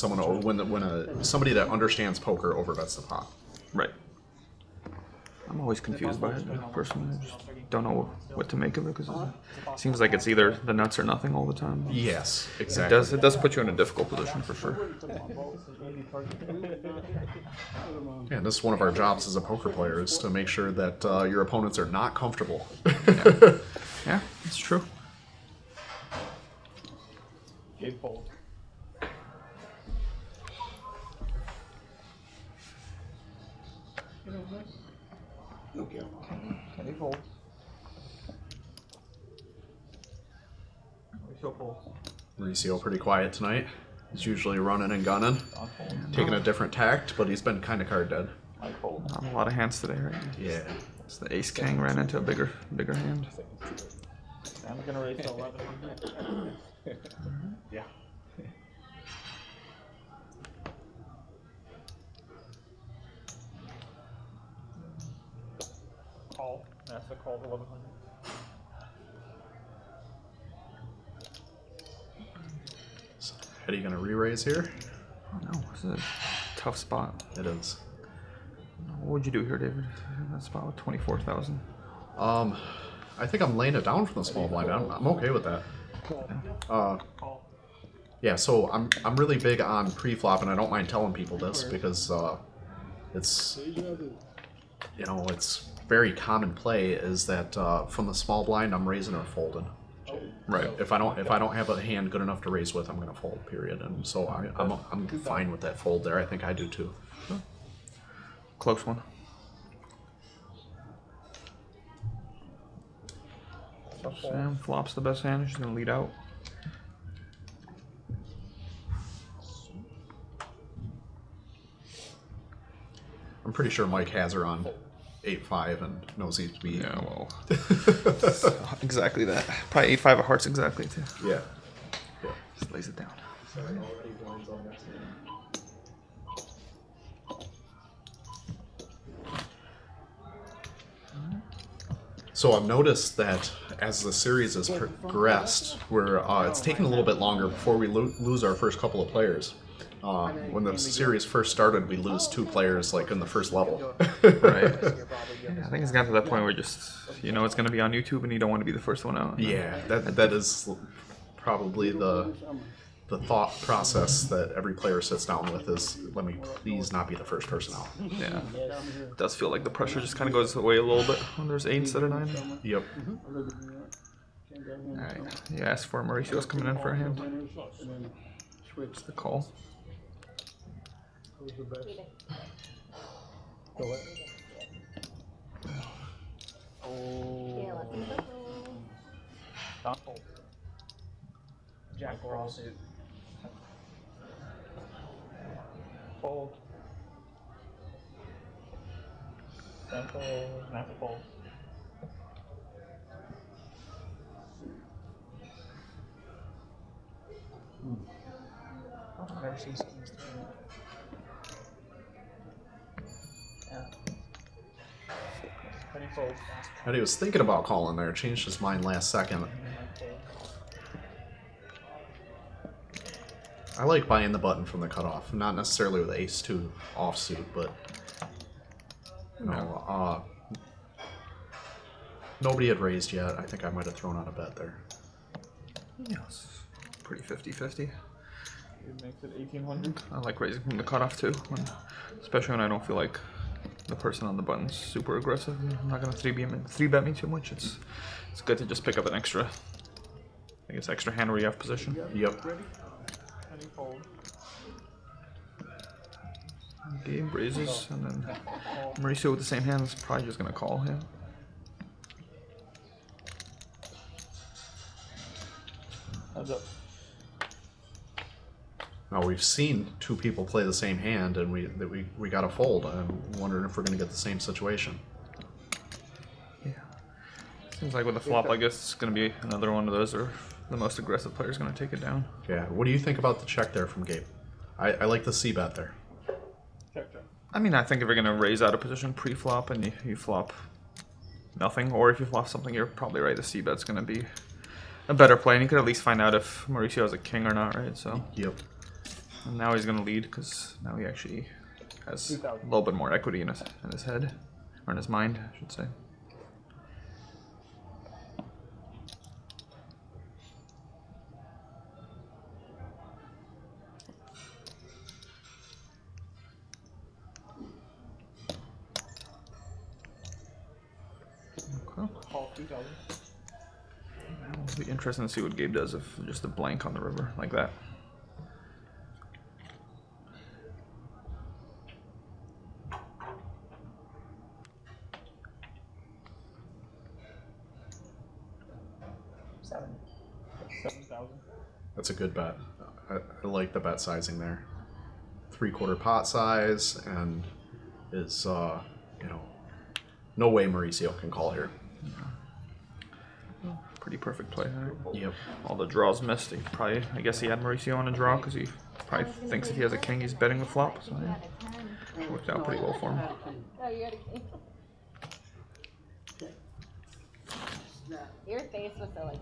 S2: somebody that understands poker overbets the pot.
S1: Right. I'm always confused by it personally. I just don't know what to make of it because it seems like it's either the nuts or nothing all the time.
S2: Yes, exactly.
S1: It does put you in a difficult position for sure.
S2: Yeah, this is one of our jobs as a poker player is to make sure that your opponents are not comfortable.
S1: Yeah, it's true.
S4: Gabe fold.
S5: Okay.
S4: Kenny folds. Chorizo folds.
S2: Mauricio pretty quiet tonight. He's usually running and gunning,
S4: John folds.
S2: taking a different tact, but he's been kind of card dead.
S4: Mike folds.
S1: Not a lot of hands today, right?
S2: Yeah.
S1: It's the ace king ran into a bigger hand.
S4: Sam's gonna raise to 1,100. Yeah. Call. NASA calls 1,100.
S2: So, are you gonna re-raise here?
S1: Oh no, this is a tough spot.
S2: It is.
S1: What would you do here, David? That spot with 24,000.
S2: I think I'm laying it down from the small blind. I'm okay with that.
S4: Call.
S2: Yeah, so I'm really big on pre-flop, and I don't mind telling people this because it's it's very common play is that from the small blind, I'm raising or folding.
S1: Right.
S2: If I don't have a hand good enough to raise with, I'm going to fold. Period. And so I'm fine with that fold there. I think I do too.
S1: Close one. Sam flops the best hand. She's gonna lead out.
S2: I'm pretty sure Mike has her on 8-5 and knows he's to be.
S1: Yeah, well, exactly that. Probably 8-5 of hearts exactly too.
S2: Yeah.
S1: Just lays it down.
S2: So I've noticed that as the series has progressed, it's taken a little bit longer before we lose our first couple of players. When the series first started, we lose 2 players like in the first level.
S1: Right. Yeah, I think it's gotten to that point where just it's going to be on YouTube and you don't want to be the first one out.
S2: Yeah, that is probably the thought process that every player sits down with is, let me please not be the first person out.
S1: Yeah. It does feel like the pressure just kind of goes away a little bit when there's 8 instead of 9.
S2: Yep.
S1: Alright. You asked for Mauricio's coming in for a hand. It's the call.
S3: Who's the best?
S6: Yeah, let's see.
S4: Don't fold. Jack or all suit. Fold. Don't fold. Not to fold. I've never seen skis do it. Yeah. How do you fold?
S2: And he was thinking about calling there, changed his mind last second. I like buying the button from the cutoff, not necessarily with ace-2 offsuit, but nobody had raised yet. I think I might have thrown out a bet there.
S1: Yes. Pretty 50-50.
S4: It makes it 1800.
S1: I like raising from the cutoff too, especially when I don't feel like the person on the button's super aggressive. I'm not gonna 3-bet me too much. It's good to just pick up an extra, I guess, extra hand where you have position.
S2: Yep.
S4: How do you fold?
S1: Gabe raises, and then Mauricio with the same hand is probably just gonna call him.
S4: Heads up.
S2: Now we've seen 2 people play the same hand, and we got a fold. I'm wondering if we're going to get the same situation.
S1: Yeah. Seems like with the flop, I guess it's gonna be another one of those, or the most aggressive player's gonna take it down.
S2: Yeah. What do you think about the check there from Gabe? I like the C bet there.
S4: Check, check.
S1: I mean, I think if you're gonna raise out of position pre-flop and you flop nothing, or if you flop something, you're probably right. The C bet's gonna be a better play, and you could at least find out if Mauricio has a king or not, right? So.
S2: Yep.
S1: And now he's gonna lead because now he actually has a little bit more equity in his head, or in his mind, I should say. Okay.
S4: Call 2000.
S1: It'll be interesting to see what Gabe does if just a blank on the river like that.
S2: That's a good bet. I like the bet sizing there. 3/4 pot size, and is no way Mauricio can call here.
S1: Pretty perfect play. Right?
S2: Yep.
S1: All the draws missed. He probably, I guess he had Mauricio on a draw because he probably thinks if he has a king, he's betting the flop. So yeah, worked out pretty well for him.
S6: Oh, you had a king. Your face was so like.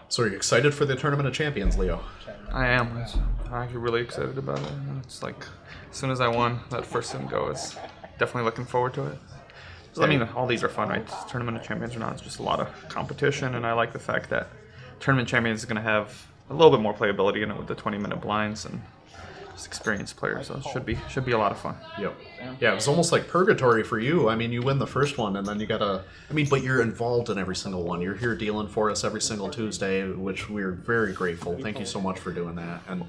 S2: So are you excited for the Tournament of Champions, Leo?
S1: I am. I'm actually really excited about it. It's like, as soon as I won that first sim go, it's definitely looking forward to it. So, I mean, all these are fun, right? Tournament of Champions or not, it's just a lot of competition, and I like the fact that Tournament Champions is going to have a little bit more playability in it with the 20-minute blinds and just experienced players, so it should be a lot of fun.
S2: Yep. Yeah, it was almost like purgatory for you. I mean, you win the first one, and then you gotta... I mean, but you're involved in every single one. You're here dealing for us every single Tuesday, which we're very grateful. Thank you so much for doing that. And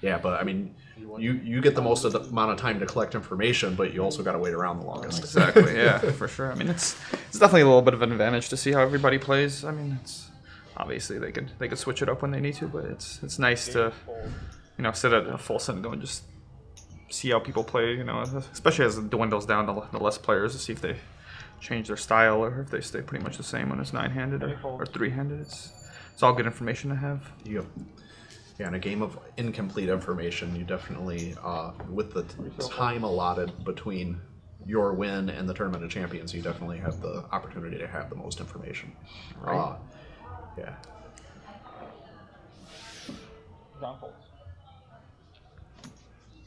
S2: yeah, but I mean, you get the most of the amount of time to collect information, but you also gotta wait around the longest.
S1: Exactly, yeah, for sure. I mean, it's definitely a little bit of an advantage to see how everybody plays. I mean, it's obviously they could switch it up when they need to, but it's nice to sit at a full set and go and just see how people play, especially as it dwindles down the less players, to see if they change their style or if they stay pretty much the same when it's 9-handed or 3-handed. It's all good information to have.
S2: Yep. Yeah, in a game of incomplete information, you definitely, with the time allotted between your win and the Tournament of Champions, you definitely have the opportunity to have the most information.
S1: Right.
S2: Yeah.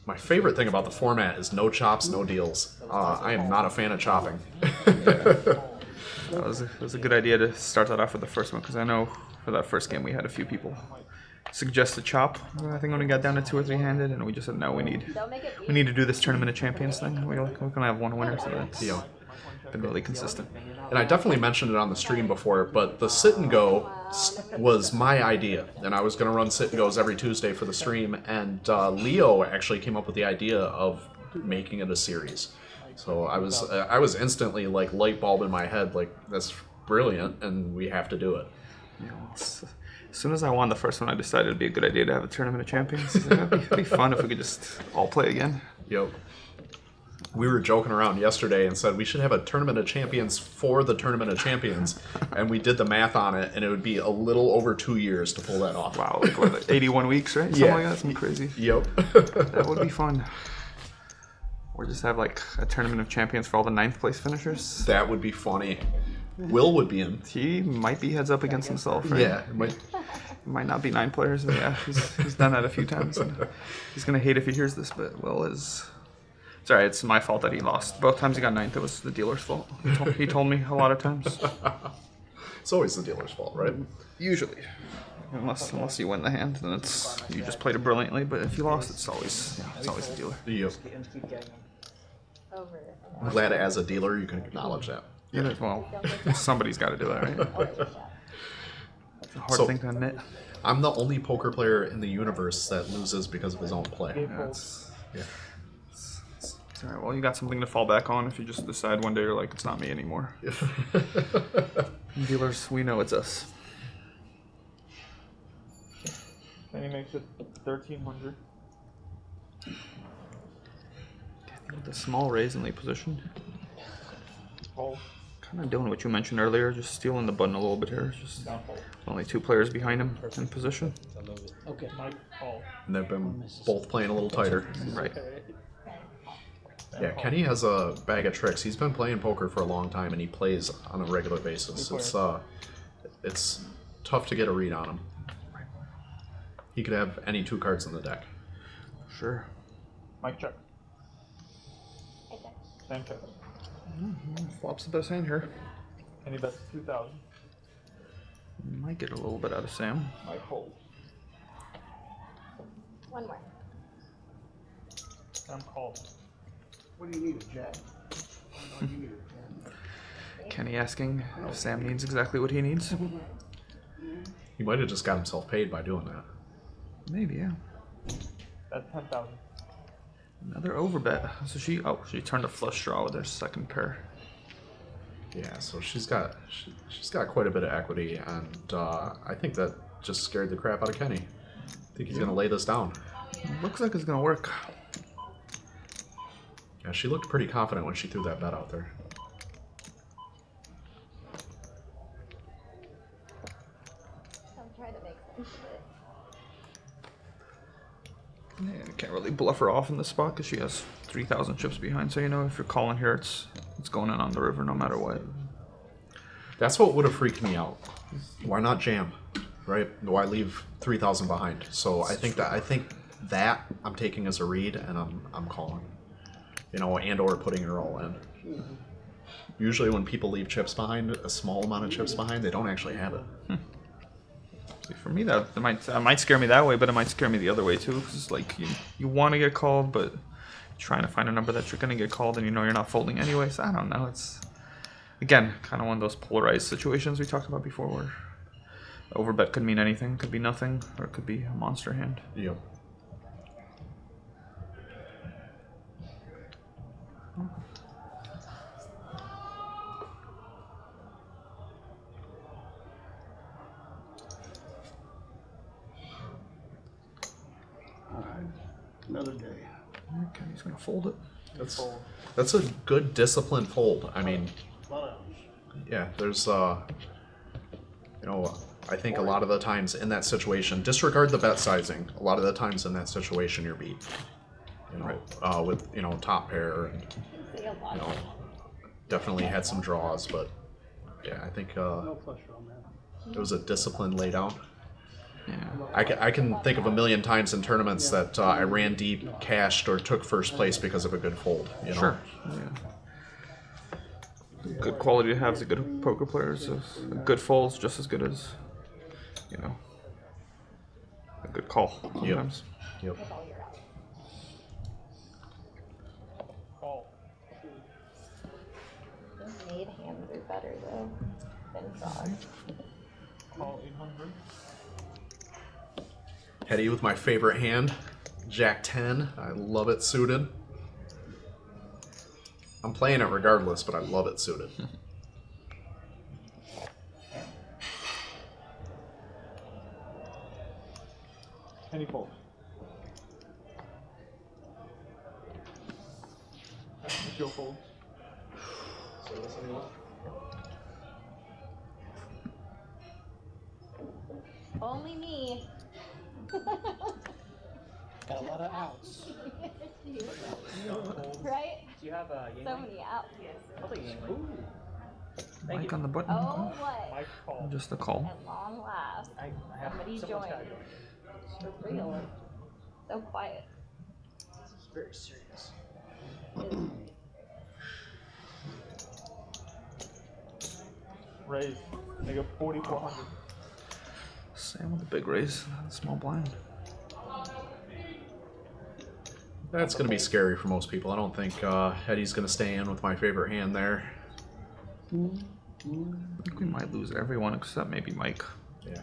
S2: My favorite thing about the format is no chops, no deals. I am not a fan of chopping.
S1: It was a good idea to start that off with the first one, because I know for that first game we had a few people suggest a chop. I think when we got down to 2 or 3-handed, and we just said no, we need to do this Tournament of Champions thing. We're gonna have one winner, so that's been really consistent.
S2: And I definitely mentioned it on the stream before, but the sit and go was my idea, and I was going to run sit and goes every Tuesday for the stream, and Leo actually came up with the idea of making it a series. So I was instantly like light bulb in my head, like that's brilliant, and we have to do it.
S1: Yeah, as soon as I won the first one, I decided it'd be a good idea to have a Tournament of Champions. It'd be fun if we could just all play again.
S2: Yep. We were joking around yesterday and said we should have a Tournament of Champions for the Tournament of Champions, and we did the math on it, and it would be a little over 2 years to pull that off.
S1: Wow, like 81 weeks, right? Something like that, something crazy.
S2: Yep.
S1: That would be fun. Or just have like a Tournament of Champions for all the 9th place finishers.
S2: That would be funny. Will would be in.
S1: He might be heads up against himself, right?
S2: Yeah.
S1: It might not be 9 players, but yeah, he's done that a few times. And he's going to hate if he hears this, but Will is... Sorry, it's my fault that he lost. Both times he got 9th, it was the dealer's fault. He told me a lot of times.
S2: It's always the dealer's fault, right?
S1: Usually. Unless you win the hand, then it's you just played it brilliantly, but if you lost, it's always the dealer.
S2: Yep. I'm glad as a dealer you can acknowledge that.
S1: Yeah, well, somebody's got to do that, right? It's a hard thing to admit.
S2: I'm the only poker player in the universe that loses because of his own play.
S1: Yeah. All right, well, you got something to fall back on if you just decide one day you're like, it's not me anymore. Dealers, we know it's us.
S4: Kenny makes it 1,300.
S1: With the small raise in late position.
S4: Fold.
S1: Kind of doing what you mentioned earlier, just stealing the button a little bit here. Just only 2 players behind him in position.
S5: Okay.
S2: And they've been both playing a little tighter.
S1: Right.
S2: Yeah, Kenny has a bag of tricks. He's been playing poker for a long time, and he plays on a regular basis. It's tough to get a read on him. He could have any 2 cards in the deck.
S1: Sure.
S4: Mike check. Sam check.
S1: Flop's the best hand here.
S4: Kenny bets 2,000.
S1: Might get a little bit out of Sam.
S4: Mike fold.
S6: One more.
S4: Sam called.
S3: What do you need, a jack? Oh, you need a jack.
S1: Kenny asking if Sam needs exactly what he needs.
S2: He might have just got himself paid by doing that.
S1: Maybe, yeah.
S4: That's 10,000.
S1: Another overbet. So she turned a flush draw with her second pair.
S2: Yeah, so she's got quite a bit of equity, and I think that just scared the crap out of Kenny. I think he's gonna lay this down.
S1: Looks like it's gonna work.
S2: Yeah, she looked pretty confident when she threw that bet out there.
S6: I'm trying to make sense of it.
S1: Yeah, you can't really bluff her off in this spot because she has 3,000 chips behind. So if you're calling here, it's going in on the river no matter what.
S2: That's what would have freaked me out. Why not jam, right? Why leave 3,000 behind? So I think that I'm taking as a read, and I'm calling, and or putting her all in. Usually when people leave chips behind, a small amount of chips behind, they don't actually have it.
S1: See, for me, that might scare me that way, but it might scare me the other way too. Because it's like you want to get called, but trying to find a number that you're gonna get called, and you know you're not folding anyway. So I don't know. It's again kind of one of those polarized situations we talked about before, where overbet could mean anything, could be nothing, or it could be a monster hand.
S2: Yep.
S3: Another day.
S1: Okay, he's gonna fold it.
S2: That's a good disciplined fold. I mean, yeah, there's you know, I think a lot of the times in that situation, disregard the bet sizing. A lot of the times in that situation, you're beat. You know, with top pair, and you know, definitely had some draws, but yeah, I think
S3: No flush draw, man.
S2: it was a disciplined laydown.
S1: Yeah.
S2: I can think of a million times in tournaments that I ran deep, cashed, or took first place because of a good fold. You know?
S1: Sure. Yeah. Good quality to have as a good poker player. So a good fold's just as good as, a good call sometimes.
S2: Yep.
S6: Made hands are better though than draws.
S4: Call 800.
S2: Heady with my favorite hand, Jack 10. I love it suited. I'm playing it regardless, but I love it suited.
S4: Any fold. Joe folds.
S6: Only me.
S5: Got a lot of outs.
S6: Right?
S4: Do you have a
S6: So many outs.
S4: I'll take a Ooh. Thank
S1: Mike
S4: you.
S1: on the button.
S6: Oh, what?
S4: Mike call.
S1: Just a call.
S6: At long last.
S4: I have
S6: Somebody
S4: someone's
S6: joined.
S4: got
S6: For real. So quiet.
S4: This is very serious. Raise. They go 4,400.
S1: Sam with the big raise, small blind.
S2: That's going to be scary for most people. I don't think Heady's going to stay in with my favorite hand there.
S1: I think we might lose everyone except maybe Mike.
S2: Yeah.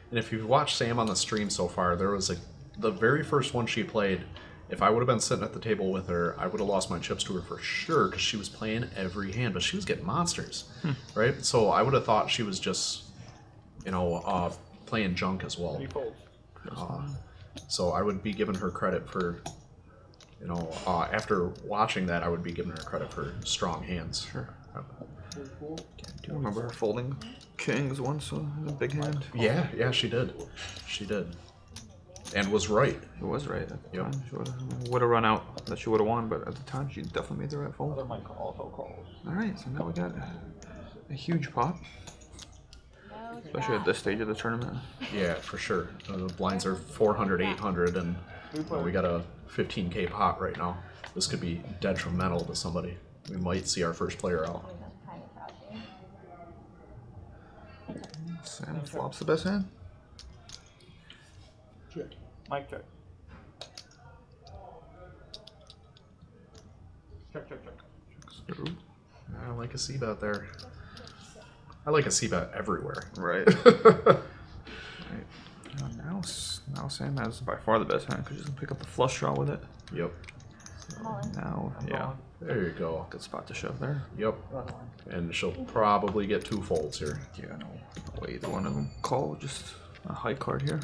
S2: And if you've watched Sam on the stream so far, there was the very first one she played. If I would have been sitting at the table with her, I would have lost my chips to her for sure because she was playing every hand, but she was getting monsters, right? So I would have thought she was just, playing junk as well.
S4: Any folds.
S2: So I would be giving her credit for, after watching that, I would be giving her credit for strong hands.
S1: Sure. Do you remember her folding kings once with a big hand?
S2: Yeah, she did. She did. And was right.
S1: It was right at the
S2: Yep.
S1: time. She would have run out that she would have won, but at the time she definitely made the right fold.
S4: Other Mike also calls.
S1: Alright, so now we got a huge pot,
S6: No
S1: especially at this stage of the tournament.
S2: Yeah, for sure. The blinds are 400, 800, and we got a 15K pot right now. This could be detrimental to somebody. We might see our first player out.
S6: kind of crouching.
S1: Sam flops the best hand.
S7: Check.
S4: Mike check. Check.
S1: Through.
S2: I like a C-bet there. I like a C-bet everywhere.
S1: Right. Right. Now Sam has by far the best hand because she's gonna pick up the flush draw with it.
S2: Yep.
S1: Now, yeah,
S2: There you go.
S1: good spot to shove there.
S2: Yep. And she'll probably get 2 folds here.
S1: Yeah, no way either one of them call, just a high card here.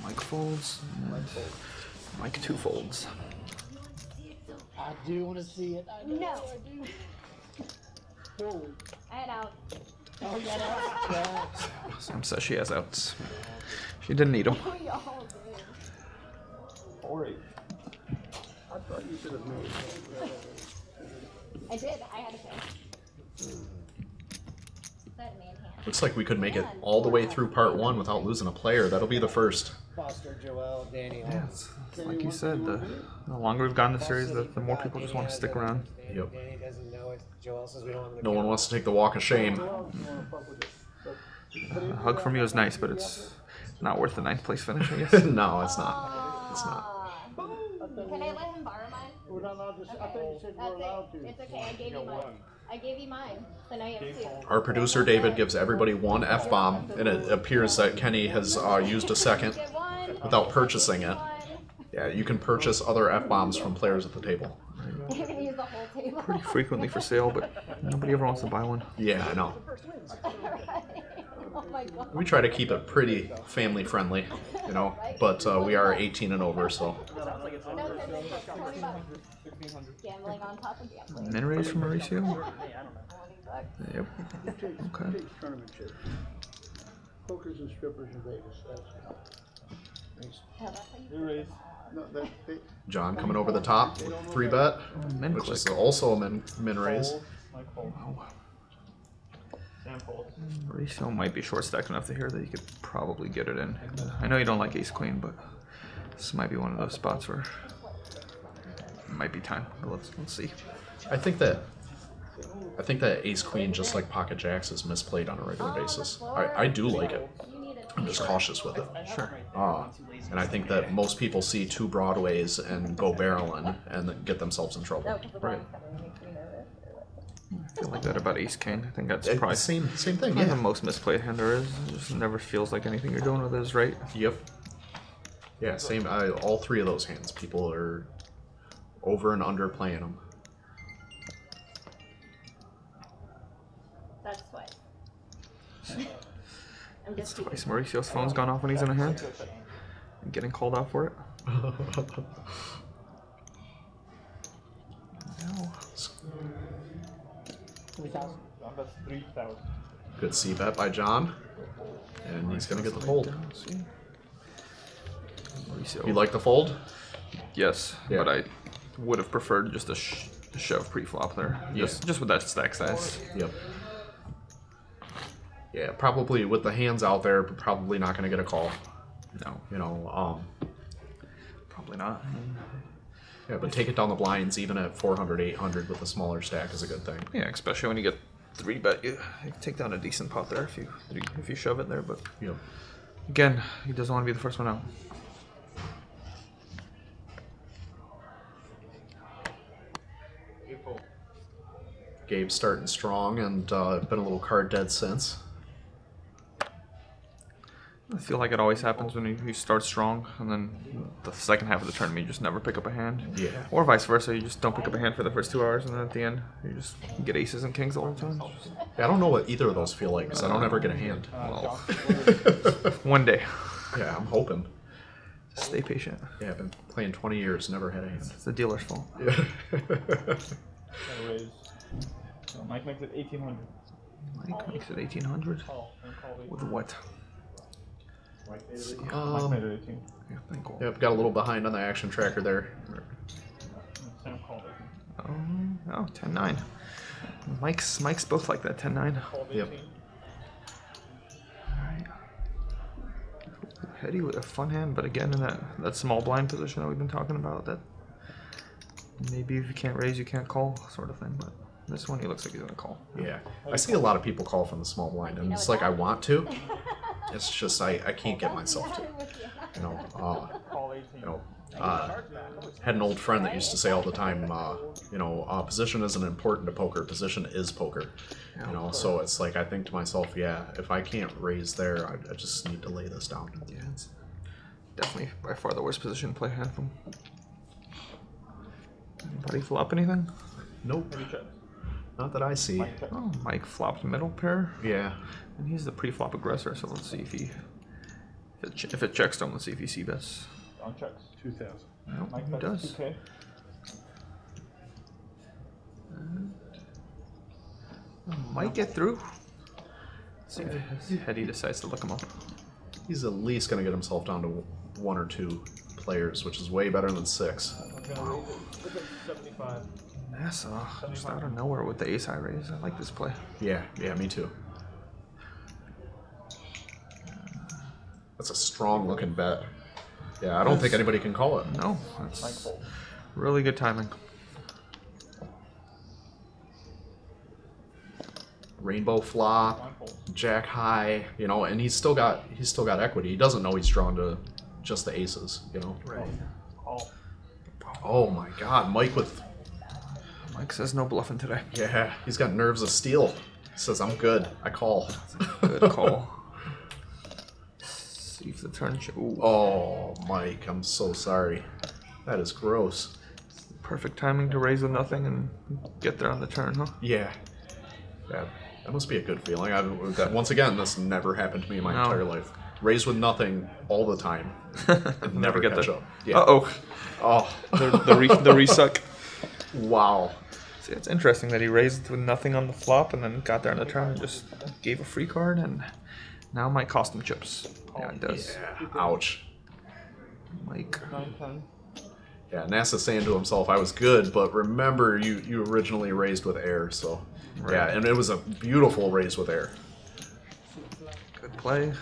S1: Mike folds, and Mike 2 folds.
S5: I do want to see it. I know
S6: No.
S5: I do. Forward.
S6: I had out.
S5: Oh, yeah.
S1: Sam says she has outs. She didn't need them.
S6: We all did.
S4: 4-8.
S3: I thought you should have made it.
S6: I did. I had a pick. That man hand.
S2: Looks like we could make it all the way through part 1 without losing a player. That'll be the first.
S5: Foster, Joel, Danny.
S1: Yeah, it's like you said, the longer we've gone in the series, the more people just want to stick around.
S2: Yep.
S5: Danny doesn't know it. Joel says we don't want him to
S2: No one
S5: count.
S2: wants to take the walk of shame.
S3: Well, you wanna fuck with it. But
S1: A hug from you is nice, but it's not worth the 9th place finish, I guess.
S2: No, it's not. It's not.
S6: Can I let him borrow mine?
S3: we're not allowed to, I thought you said we're
S6: That's
S3: allowed
S6: it.
S3: to.
S6: It's okay. I gave you mine. I gave you mine. So now you have 2.
S2: Our producer David gives everybody 1 F-bomb, and it appears that Kenny has used a second
S6: Get 1.
S2: without purchasing it. Yeah, you can purchase other F-bombs from players at the table.
S6: You're gonna use the whole table.
S1: Pretty frequently for sale, but nobody ever wants to buy one.
S2: Yeah, I know.
S6: Oh my god.
S2: We try to keep it pretty family friendly, you know, but we are 18 and over, so.
S6: No, it's 20 bucks. Gambling on top of gambling.
S1: Min raise from Mauricio?
S6: 20 bucks.
S1: Yep. Okay.
S3: Takes tournament chips. Hookers and strippers in Vegas, that's.
S6: Yeah, that's how you-
S4: New raise.
S3: No, that, they,
S2: John coming over the top with 3-bet,
S1: Min
S2: which
S1: click.
S2: is also a min raise.
S4: Fold. Mike fold. Sam fold.
S1: Mauricio might be short stacked enough to hear that you could probably get it in. I know you don't like ace queen, but this might be one of those spots where it might be time. But let's see.
S2: I think that ace queen, just like pocket jacks, is misplayed on a regular basis. I do like it.
S6: You need it.
S2: I'm just cautious with it.
S1: Sure.
S2: And I think that most people see 2 broadways and go barreling and then get themselves in
S6: No,
S2: trouble.
S6: because the
S1: Right.
S6: bottom's coming. It makes me nervous.
S1: I feel like that about ace king. I think that's
S2: It's
S1: probably
S2: same thing,
S1: probably the
S2: yeah.
S1: most misplayed hand there is. It just never feels like anything you're doing with it is right.
S2: Yep. Yeah, same. All 3 of those hands, people are over and under playing them.
S6: That's twice. I'm just
S1: Twice Mauricio's phone's gone off when he's in a hand. And getting called out for it. No.
S5: 3,000.
S4: That's 3,000.
S2: Good C-bet by John. And he's going to get the fold.
S1: See? Mauricio.
S2: You like the fold?
S1: Yes,
S2: Yeah.
S1: but I would have preferred just a shove pre-flop there. Just with that stack size.
S2: Yep. Yeah, probably with the hands out there, probably not going to get a call.
S1: No,
S2: You know,
S1: probably not.
S2: yeah, but take it down the blinds even at 400, 800 with a smaller stack is a good thing.
S1: Yeah, especially when you get 3-bet, you take down a decent pot there if you shove it there. But
S2: Yep.
S1: again, he doesn't want to be the first one out.
S2: Gabe's starting strong and been a little card dead since.
S1: I feel like it always happens when you start strong, and then the second half of the tournament you just never pick up a hand.
S2: Yeah.
S1: Or vice versa, you just don't pick up a hand for the first 2 hours, and then at the end you just get aces and kings all the time.
S2: Yeah, I don't know what either of those feel like because I don't ever get a hand.
S1: Well, one day.
S2: Yeah, I'm hoping.
S1: Just stay patient.
S2: Yeah, I've been playing 20 years, never had a hand.
S1: It's the dealer's fault.
S2: Yeah.
S4: No raise. So Mike makes it 1,800.
S1: Mike makes it 1800.
S4: Call. And call
S1: With what?
S4: Mike made it 18.
S1: Yeah, thank you.
S2: Yep, got a little behind on the action tracker there.
S4: Sam called 18.
S1: Oh, 10-9. Mike's both like that, 10-9.
S4: Called 18.
S2: Yep.
S1: Alright. Heady with a fun hand, but again in that small blind position that we've been talking about, that maybe if you can't raise, you can't call sort of thing, but this one he looks like he's gonna call.
S2: Yeah. I see a lot of people call from the small blind, and it's like I want to. It's just I can't get myself to. You know,
S4: Call 18.
S2: you know, had an old friend that used to say all the time, you know, position isn't important to poker. Position is poker. You know, so it's like I think to myself, yeah, if I can't raise there, I just need to lay this down.
S1: Yeah, it's definitely by far the worst position to play hand from. Anybody flop anything?
S2: Nope,
S4: Maybe check.
S2: not that I see.
S4: Mike check.
S1: Oh, Mike flopped middle pair,
S2: Yeah,
S1: and he's the pre-flop aggressor. So let's see if it checks him. Let's see if he c-bets.
S4: On checks.
S7: 2,000.
S1: Nope,
S4: Mike
S1: he
S4: bets
S1: does.
S4: 2K.
S1: Might get through. see if Hetty decides to look him up.
S2: He's at least going to get himself down to 1 or 2 players, which is way better than 6.
S4: Look at 75.
S1: Nassau, just out of nowhere with the ace high raise. I like this play.
S2: Yeah, me too. That's a strong looking bet. Yeah, I don't think anybody can call it.
S1: No, that's really good timing.
S2: Rainbow flop, jack high, you know, and he's still got equity. He doesn't know he's drawn to just the aces, you know.
S1: Right.
S2: Oh my God, Mike with
S1: Mike says no bluffing today.
S2: yeah, he's got nerves of steel. He says I'm good. I call.
S1: Good call. See if the turn. Ooh.
S2: Oh, Mike, I'm so sorry. That is gross.
S1: Perfect timing to raise with nothing and get there on the turn, huh?
S2: Yeah. That must be a good feeling. Once again, this never happened to me in my entire life. Raise with nothing all the time. And never
S1: get
S2: catch
S1: there.
S2: up. Yeah.
S1: Uh-oh.
S2: Oh.
S1: The resuck.
S2: Wow.
S1: See, it's interesting that he raised with nothing on the flop and then got there on the turn and just gave a free card, and now might cost him chips. Yeah, it does.
S2: Yeah. Ouch.
S1: Mike.
S2: Yeah, NASA's saying to himself, I was good, but remember you originally raised with air, so...
S1: Right.
S2: Yeah, and it was a beautiful raise with air.
S1: Good play.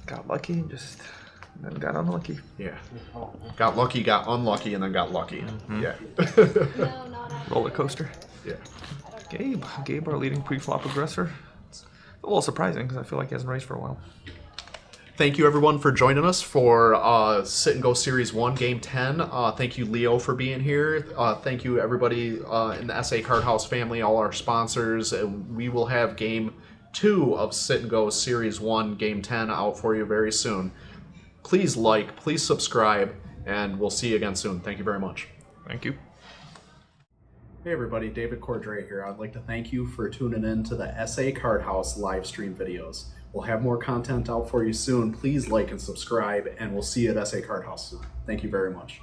S1: Got lucky and just then got unlucky.
S2: Yeah. Got lucky, got unlucky, and then got lucky. Yeah.
S6: No, not actually.
S1: Roller coaster.
S2: Yeah.
S1: Gabe, our leading pre-flop aggressor. It's a little surprising because I feel like he hasn't raised for a while.
S2: Thank you, everyone, for joining us for Sit and Go Series 1, Game 10. Thank you, Leo, for being here. Thank you, everybody in the SA Card House family, all our sponsors. We will have Game 2 of Sit and Go Series 1, Game 10 out for you very soon. Please like, please subscribe, and we'll see you again soon. Thank you very much.
S1: Thank you.
S2: Hey everybody, David Cordrey here. I'd like to thank you for tuning in to the SA Card House live stream videos. We'll have more content out for you soon. Please like and subscribe, and we'll see you at SA Card House soon. Thank you very much.